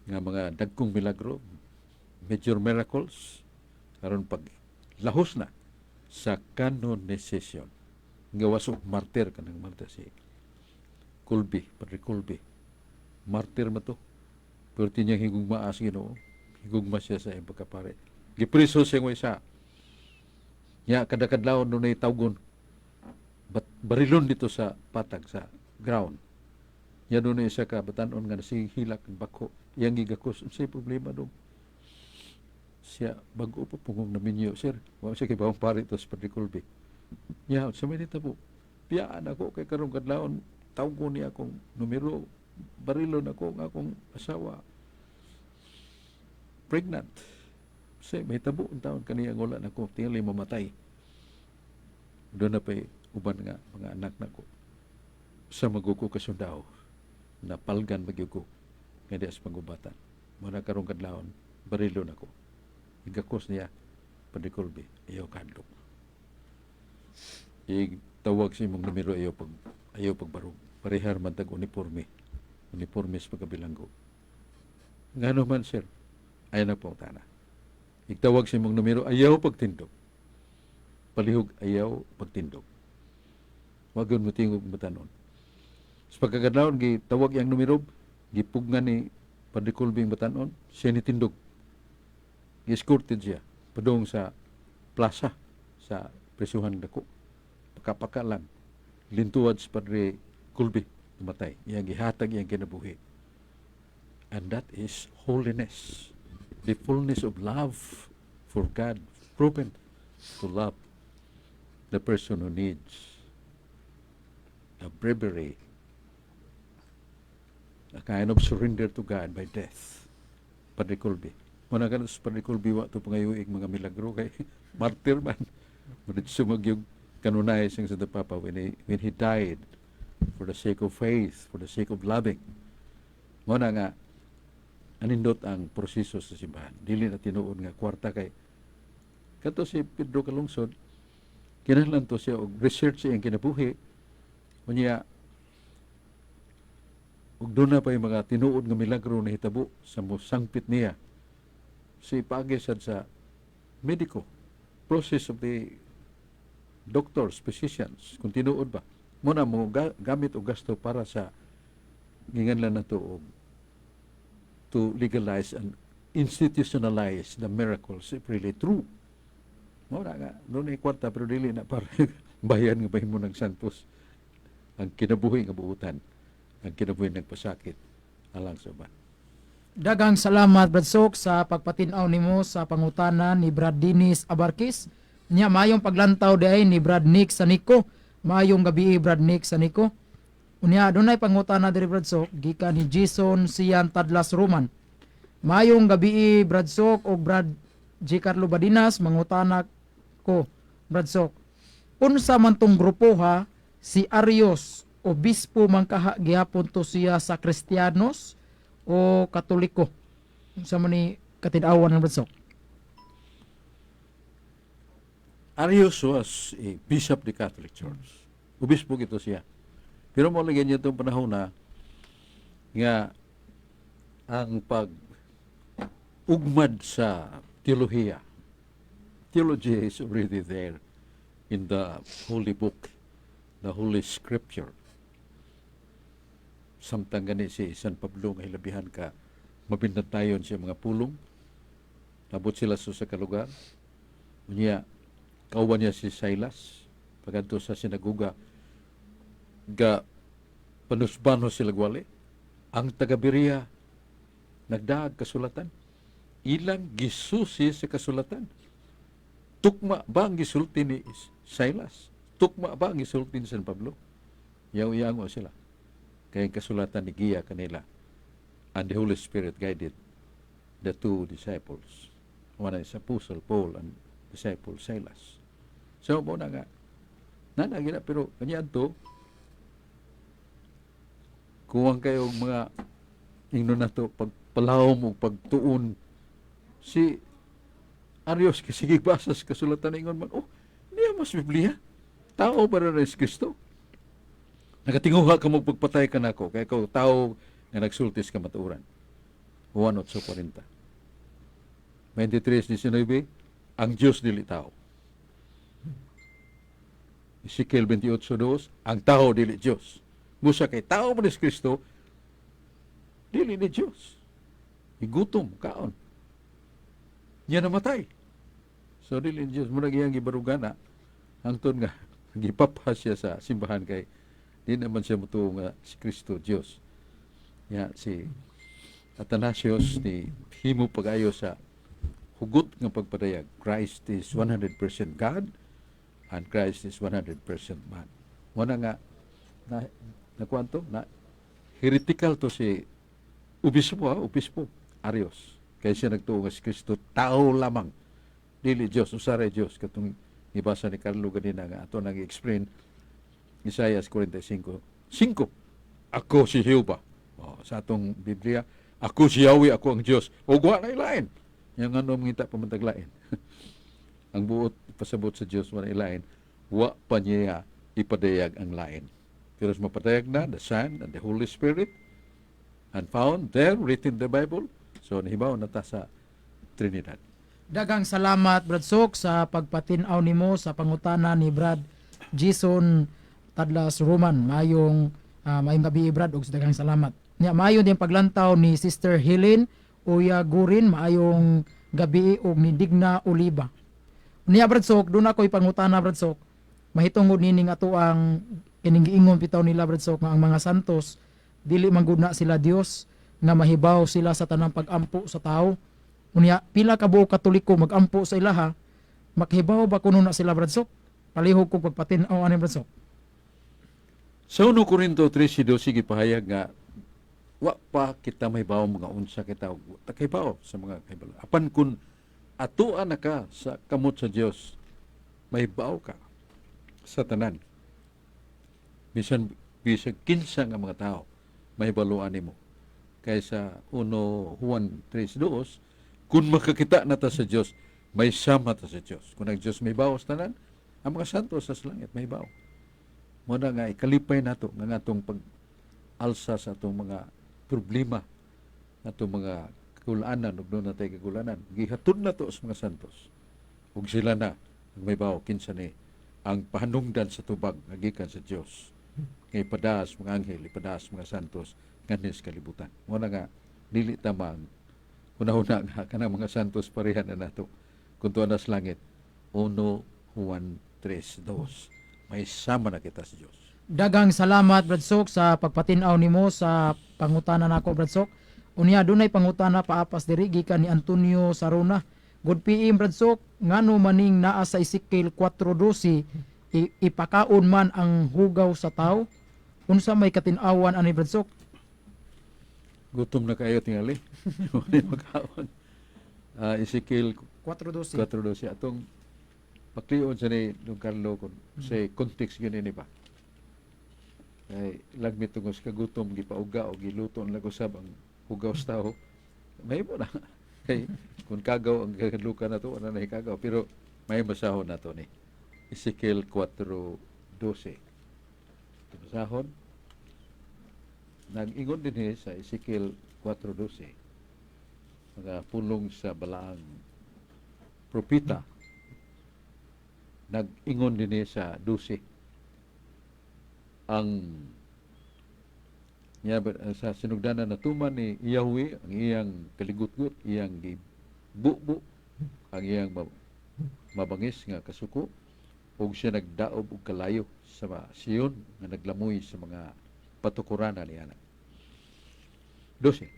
nga mga dagkong milagro, major miracles karon pag lahos na sa canonization nga wasog martir kanang martir si Colby, Padre Colby. Martir man to. Pero tinyang higugma as Ginoo. Higugma siya sa iyang pagkapare. Gipriso siya ng isa. Ya kada-kadlaw nun ay tawgon. Barilon dito sa patag, sa ground. Ya nun ay isa ka batanon nga nasihilak ng bako. Yang gigakos. Unsay problema doon? Siya bago pa pungong naminyo. Sir, wala siya kay bawang pare ito sa Padre Colby. Ya, sa may po. Piyaan ako kay karong kadlawon. Tawgon niya akong numero. Barilon ako ng akong asawa. Pregnant. Kasi may tabo ang taon kaniyang wala na ko. Tingali mamatay. Doon na pa'y uban nga mga anak na ko. Sa maguko kasundaw. Napalgan magyuko. Nga di as pangubatan. Muna karong kadlawon. Barilon ako. Igakos niya. Padre Colby. Ayaw kadlok. tawag sa imong numero ayaw pagbarog. Parehar man tag uniforme. Uniforme sa pagkabilanggo. Ngano man sir, ayaw na po tana. Igtawag sa imong numero ayaw pagtindog. Palihog ayaw pagtindog. Wagon mo tingog batanon. Sa pagkakadlaon gitawag yang numero, gipugnan ni Padre Colby ang batanon, siya ni tindog. Gi-escorted siya padung sa plaza sa presuhan dako. Pakapaka lang lintuad sa Padre Colby tumatay. Iyang gihatag iyang kinabuhi. And that is holiness. The fullness of love for God, proven to love the person who needs a bravery, a kind of surrender to God by death. Padre Colby. Muna ka sa Padre Colby, wa ito pangayuig mga milagro kay martyr man. Munit sumag yung kanunay siyang sa Papa when he died for the sake of faith, for the sake of loving. Muna nga, anindot ang proseso sa simbahan. Dili na tinuod nga kwarta kay kato si Pedro Calungsod, kinahanglan to siya og research iyang kinabuhi. Unya ug doon na pa yung mga tinuod nga milagro na hitabo sa mosangpit niya. Si pagisad sa medico process of the doctors, physicians, kung tinuod ba. Muna mo gamit og gasto para sa ginganlan na to og to legalize and institutionalize the miracles if really true. Muna nga, doon ay kwarta pero dili na para bayan nga bahin mo ng santos ang kinabuhi nga buutan, ang kinabuhi nagpasakit alang sa uban. Dagang salamat Brad Sok sa pagpatinaw nimo sa pangutana ni Brad Dennis Abarkis. Nya mayong paglantaw diay ni Brad Nick Sanico. Mayong gabi Brad Nick Sanico. Unya dunay pangutana diri Brad Sok gikan ni Jason Sian Tadlas Roman. Mayong gabi Brad Sok o Brad G. Carlo Badinas mangutana ko Brad Sok. Unsa man tong grupo ha si Arios obispo man kaha gihapon to siya sa Kristiyanos o Katoliko? Unsa man ni katid-awan ng Brad Sok? Arius was a bishop of the Catholic Church. Obispo ito siya. Pero mo lagi niya itong panahon na nga ang pag-ugmad sa teolohiya. Theology is already there in the Holy Book, the Holy Scripture. Samtang gani si San Pablo nga hilabihan ka mabinantayon siya mga pulong. Nabot sila sa kalugar. Unya kauban niya si Silas pagadto sa sinaguga ga panusbanos sila gwali. Ang taga-Berea nagdaag kasulatan. Ilang gisusi sa kasulatan. Tukma ba ang gisulti ni Silas? Tukma ba ang gisulti ni San Pablo? Yaw-yaw sila. Kaya kasulatan ni Giya kanila. And the Holy Spirit guided the two disciples. One is Apostle Paul and disciple Silas. So, mo na nga. Nanagina, pero kanyan to, kuwang kayo mga ingno na to, pagpalawom o pagtuon, si Arios, sige basas kasulatan ingon man, oh, niya mas Biblia. Tao ba na si Kristo? Nakatinguha ka mo pagpatay ka na ako, kaya ikaw tao nga nagsultis ka matuuran. Juan 8:40. 23:19, ang Diyos dili tao. Ezekiel 28:2, ang tao dili Diyos. Musa kay tao man si Kristo, dili ni Diyos. Igutom, kaon. Niya namatay. So dili ni Diyos. Muna giyang gibarugana, hangtod nga, gipapa siya sa simbahan kay di naman siya mutuo nga si Kristo Diyos. Ya, si Athanasius ni himo pag-ayo sa hugot nga pagpadayag. Christ is 100% God and Christ is 100% man. Muna nga na kwanto na heretical to si obispo Arios. Kaya siya nagtuo nga si Kristo tao lamang, dili Dios, usara Dios katong ibasa ni Carlo ganina nga ato nang i-explain Isaiah 45:5. Ako si Jehovah. Sa atong Biblia, ako si Yahweh, ako ang Dios. O wa na ilain. Yang ano mangita pamantaglain. Ang buot pasabot sa Dios wa na ilain, wa pa niya ipadayag ang lain. Pero sa mapadayag na, the Son and the Holy Spirit, and found there, written in the Bible, so nahibaw na ta sa Trinidad. Dagang salamat Brad Sok sa pagpatinaw nimo sa pangutana ni Brad Jason Tadlas Roman. Mayong gabi Brad ug dagang salamat. Nya mayon din paglantaw ni Sister Helen Uya Gurin, maayong gabi ug ni Digna Oliva. Niya Brad Sok, doon ako'y pangutana Brad Sok. Mahitungod nining ato ang kining giingon bitaw nila Brad Sok nga ang mga santos dili man gud na sila Dios nga mahibaw sila sa tanang pag-ampo sa tao. Unya pila ka buok Katoliko mag-ampo sa ilaha, makihibaw ba kuno na sila Brad Sok? Palihog ko pagpatinaw ani Brad Sok. Sa 1 Corinto 13:12 gipahayag nga wa pa kita mahibaw mga unsa kita takibaw sa mga kahibalo. Apan kun atuan na ka sa kamot sa Dios, mahibaw ka sa tanan. Bisan kinsa nga mga tao mahibaluan nimo. Kaysa 1 Juan 3:2, kung makakita na ta sa Dios, may sama ta sa Dios. Kung ang Dios mahibaw sa tanan, ang mga santos sa langit mahibaw. Muna nga ikalipay nato nga atong pag-alsa sa atong mga problema, atong mga kagulanan ug doon natay kagulanan. Gihatod na to sa mga santos. Ug sila na ang mahibaw kinsa ni ang pahanungdan sa tubag nga gikan sa Dios. Nga ipadaas mga anghel, ipadaas mga santos nganis kalibutan. Muna nga dili tamang una-una nga kanang mga santos parehan na nato kung tuwa na sa langit. 1 Juan 3:2. May sama na kita sa Dios. Dagang salamat Brad Sok sa pagpatinaw nimo sa pangutana nako Brad Sok. Unya dunay pangutana paapas diri gikan ni Antonio Saruna. Good PM Brad Sok, ngano maning naa sa Ezekiel 4:12 ipakaon man ang hugaw sa tao? Unsa may katin-awan ani Brad Sok? Gutom na kayo tingali. Wala magkaon. Ezekiel 4:12. 4:12 atong paklion sa ni Don Carlo kung sa context yun ini ba. Kay lagmit tungos kagutom gipauga o giluto ang lagosab ang hugaw sa tao. May mo na. Kay kung kagaw ang luka na to, ano na kagaw. Pero may masahon na to ni Ezekiel 4:12. Masahon. Nag-ingon din sa Ezekiel 4:12 mga pulong sa balaang propita. Nag-ingon din sa 12 ang sa sinugdanan na tuman ni Yahweh ang iyang kaligutgut, iyang gibubu, ang iyang mabangis nga kasuko, ug siya nagdaob og kalayo sa Sion nga naglamoy sa mga patukuran niya. 12.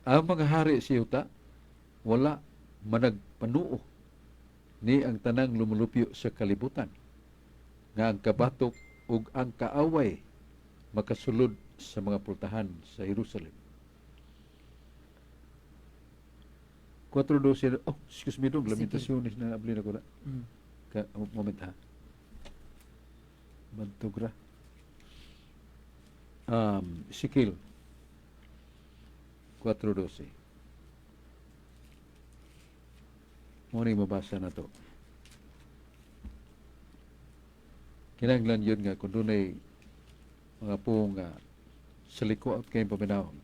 Ang mga hari sa yuta wala managpanuo ni ang tanang lumulupyo sa kalibutan nga ang kabatok ug ang kaaway makasulod sa mga pultahan sa Jerusalem. 4:12. Oh, excuse me dong, Lamentaciones na abli na ko na. Moment ha. Bantugra. Ezekiel 4:12. Muna mabasa na to. Kinahanglan yun nga kung doon mga pong sa liko at kayong paminahon.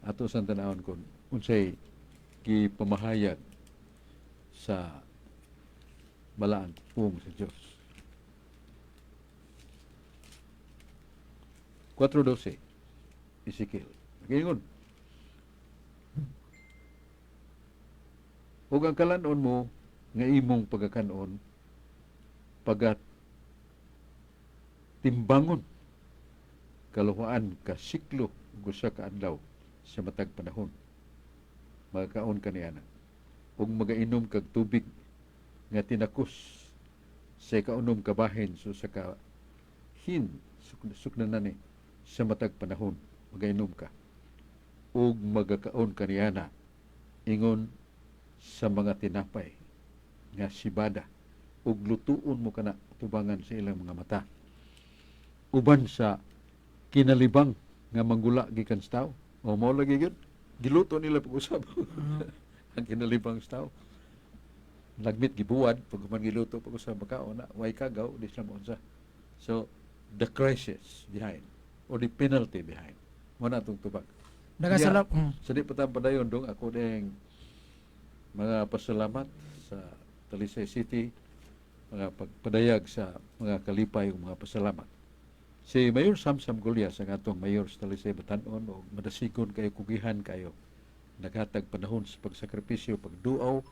Ato sa tanahon kung unsay gipamahayag sa balaan pong sa Diyos. 4:12 Ezekiel. Ngayon, ug ang kalanon mo nga imong pagkakanon pagat timbangon kaluhaan ka siklo gusa ka adlaw sa matag panahon magkaon kaniana ug magainom kag tubig nga tinakos sa kaunom ka bahin so sa ka suknanan ni sa matag panahon magainom ka ug magakaon kaniana ingon sa mga tinapay nga sibada ug lutuon mo kana tubangan sa ilang mga mata uban sa kinalibang nga manggula gikan sa tao o mao lagi gyud giluto nila pag-usab ang kinalibang sa tao lagmit gibuwad pag man giluto pag-usab makaon na way kagaw di sila mo unsa So, the crisis behind or the penalty behind. Muna itong tubag. Nagasalap. Sa di patang padayon dong ako ding mga pasalamat sa Talisay City, mga pagpadayag sa mga kalipay ug mga pasalamat. Si Mayor Samsam Gulyas ang atong Mayor sa Talisay Batanon o madasigon kayo kugihan kayo naghatag panahon sa pagsakripisyo pagduaw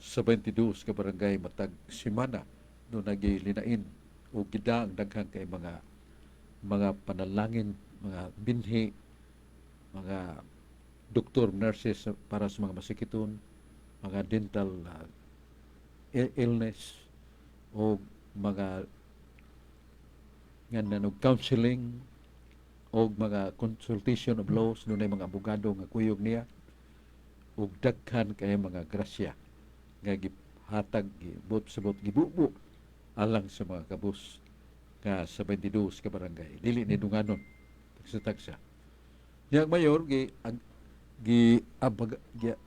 sa 22 ka barangay matag simana no nagilinain o gida ang daghang kay mga panalangin, mga binhi, mga doktor, nurses para sa mga masikiton, mga dental illness o mga nga counseling o mga consultation of laws dunay mga abogado nga kuyog niya ug daghan kay mga grasya nga gihatag gibot sabot gibubo alang sa mga kabus nga sa 22 ka barangay dili ni dunganon tagsa yang mayor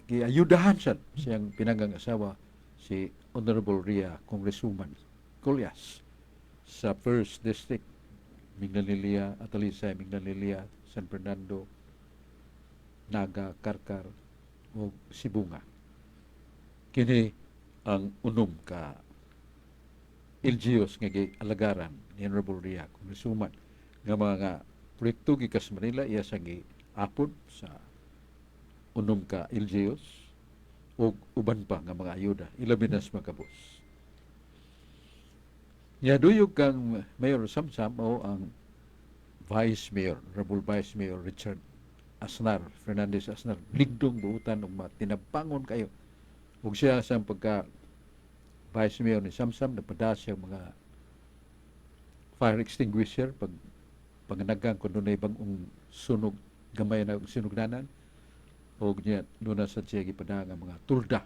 giayudahan siya siyang pinanggang asawa si Honorable Ria Congresswoman Gulyas sa 1st District Mignalilia, Atalisay, Mignalilia, San Fernando, Naga, Karkar o Sibunga. Kini ang unom ka LGUs nga gialagaran ni Honorable Ria Congresswoman nga mga proyekto gikas Manila iya sa giapod sa unom ka LGUs o uban pa nga mga ayuda ilabi na sa mga kabus. Duyog kang Mayor Samsam o ang Vice Mayor, Honorable Vice Mayor Richard Asnar, Fernandez Asnar, ligdong buutan ug matinabangon kayo. Ug siya sa pagka Vice Mayor ni Samsam nagpada siya mga fire extinguisher pag panganagang kung doon bagong sunog gamay na sinugdanan o niya doon sa siya gipada nga mga tulda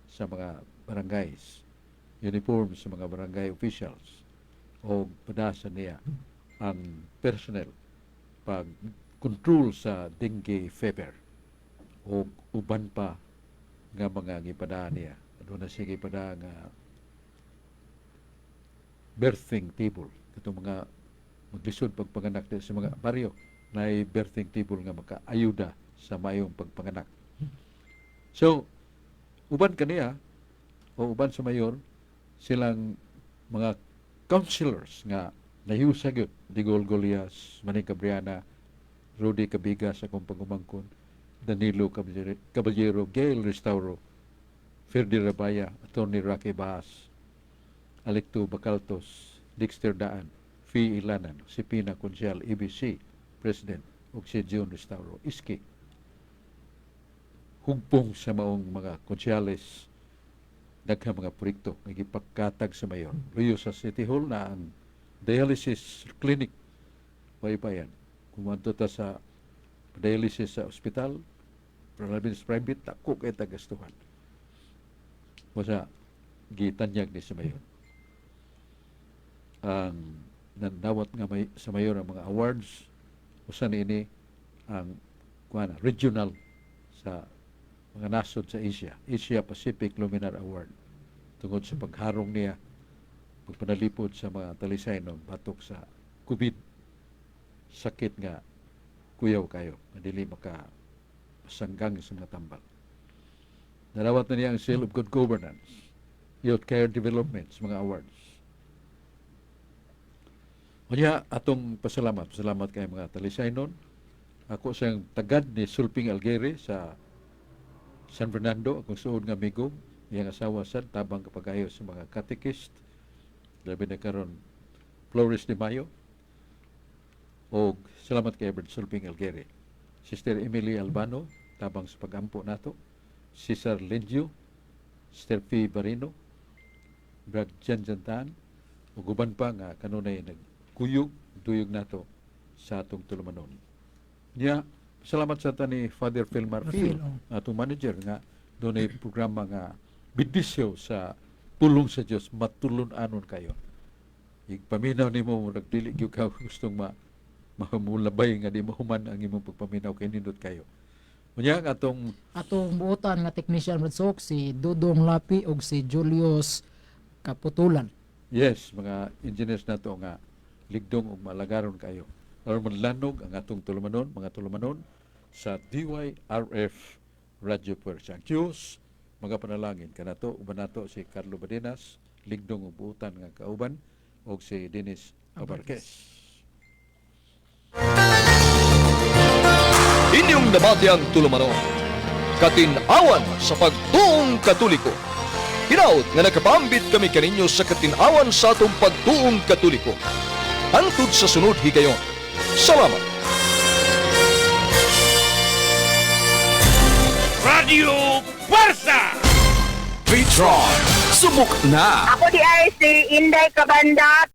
sa mga barangays, uniform sa mga barangay officials o padasa niya ang personnel pag control sa dengue fever o uban pa nga mga gipada niya doon na siya gipada nga birthing table katong mga maglisod pagpanganak sa mga baryo na birthing table nga makaayuda sa mayong pagpanganak. So uban kaniya o uban sa mayor silang mga councilors nga nahiusag yun. Digol Golias, Manny Cabriana, Rudy Cabigas sa akong pagumangkon, Danilo Caballero, Gail Restauro, Ferdi Rabaya, Atty. Rocky Bahas, Alecto Bacaltos, Dexter Daan, Fee Ilanan, si Pina Consial, EBC, President, ug si John Restauro, Iski. Hugpong sa maong mga konsyales daghang mga proyekto nga gipagkatag sa mayor. Luyo sa City Hall na ang dialysis clinic way pa yan. Kung manto ta sa dialysis sa ospital, private, tako kay tagastuhan. Basta gitanyag ni sa mayor. Ang nandawat nga sa mayor ang mga awards usan ini ang regional sa mga nasod sa Asia Pacific Luminar Award tungod sa pagharong niya pagpanalipod sa mga Talisaynon batok sa COVID sakit nga kuyaw kayo nga dili makasanggang sa mga tambal. Narawat na niya ang Seal of Good Governance, Youth Care Development sa mga awards. Kanya atong pasalamat kay mga Talisaynon. Ako siyang tagad ni Sulping Algere sa San Fernando, akong suod nga amigo, iyang asawa sad tabang kapagayo sa mga catechist, labi na karon Flores de Mayo, o salamat kay Ebert Sulping Algere. Sister Emily Albano, tabang sa pagampo nato, Cesar Lendio, Sister Fee Barino, Brad Janjantan, o guban pa nga kanunay duyog nato sa atong tulumanon. Niya, salamat sa ni Father Phil Marfil, atong manager nga doon ay programa nga bidisyo sa pulong sa Diyos, matulun-anon kayo. Paminaw ni mo, nagdili yung ka gustong mahumulabay nga di mahuman ang imong pagpaminaw kay nindot kayo. Kunya ang Atong buotan nga technician Radsok, si Dudong Lapi o si Julius Kaputulan. yes, mga engineers nato nga ligdong ug malagaron kayo. Aron manlanog ang atong tulumanon, mga tulumanon sa DYRF Radio Puerto. Ang Diyos, mga panalangin kanato uban nato si Carlo Badenas, ligdong ug buutan nga kauban, og si Dennis Abarquez. Inyong nabati ang tulumanon. Katinawan sa pagtuong Katoliko. Hinaut nga nakapambit kami kaninyo sa katinawan sa atong pagtuong Katoliko. Hangtod sa sunod higayon. Salamat. Radio Puerta! Petron, subok na! Ako di ay si Inday Kabanda,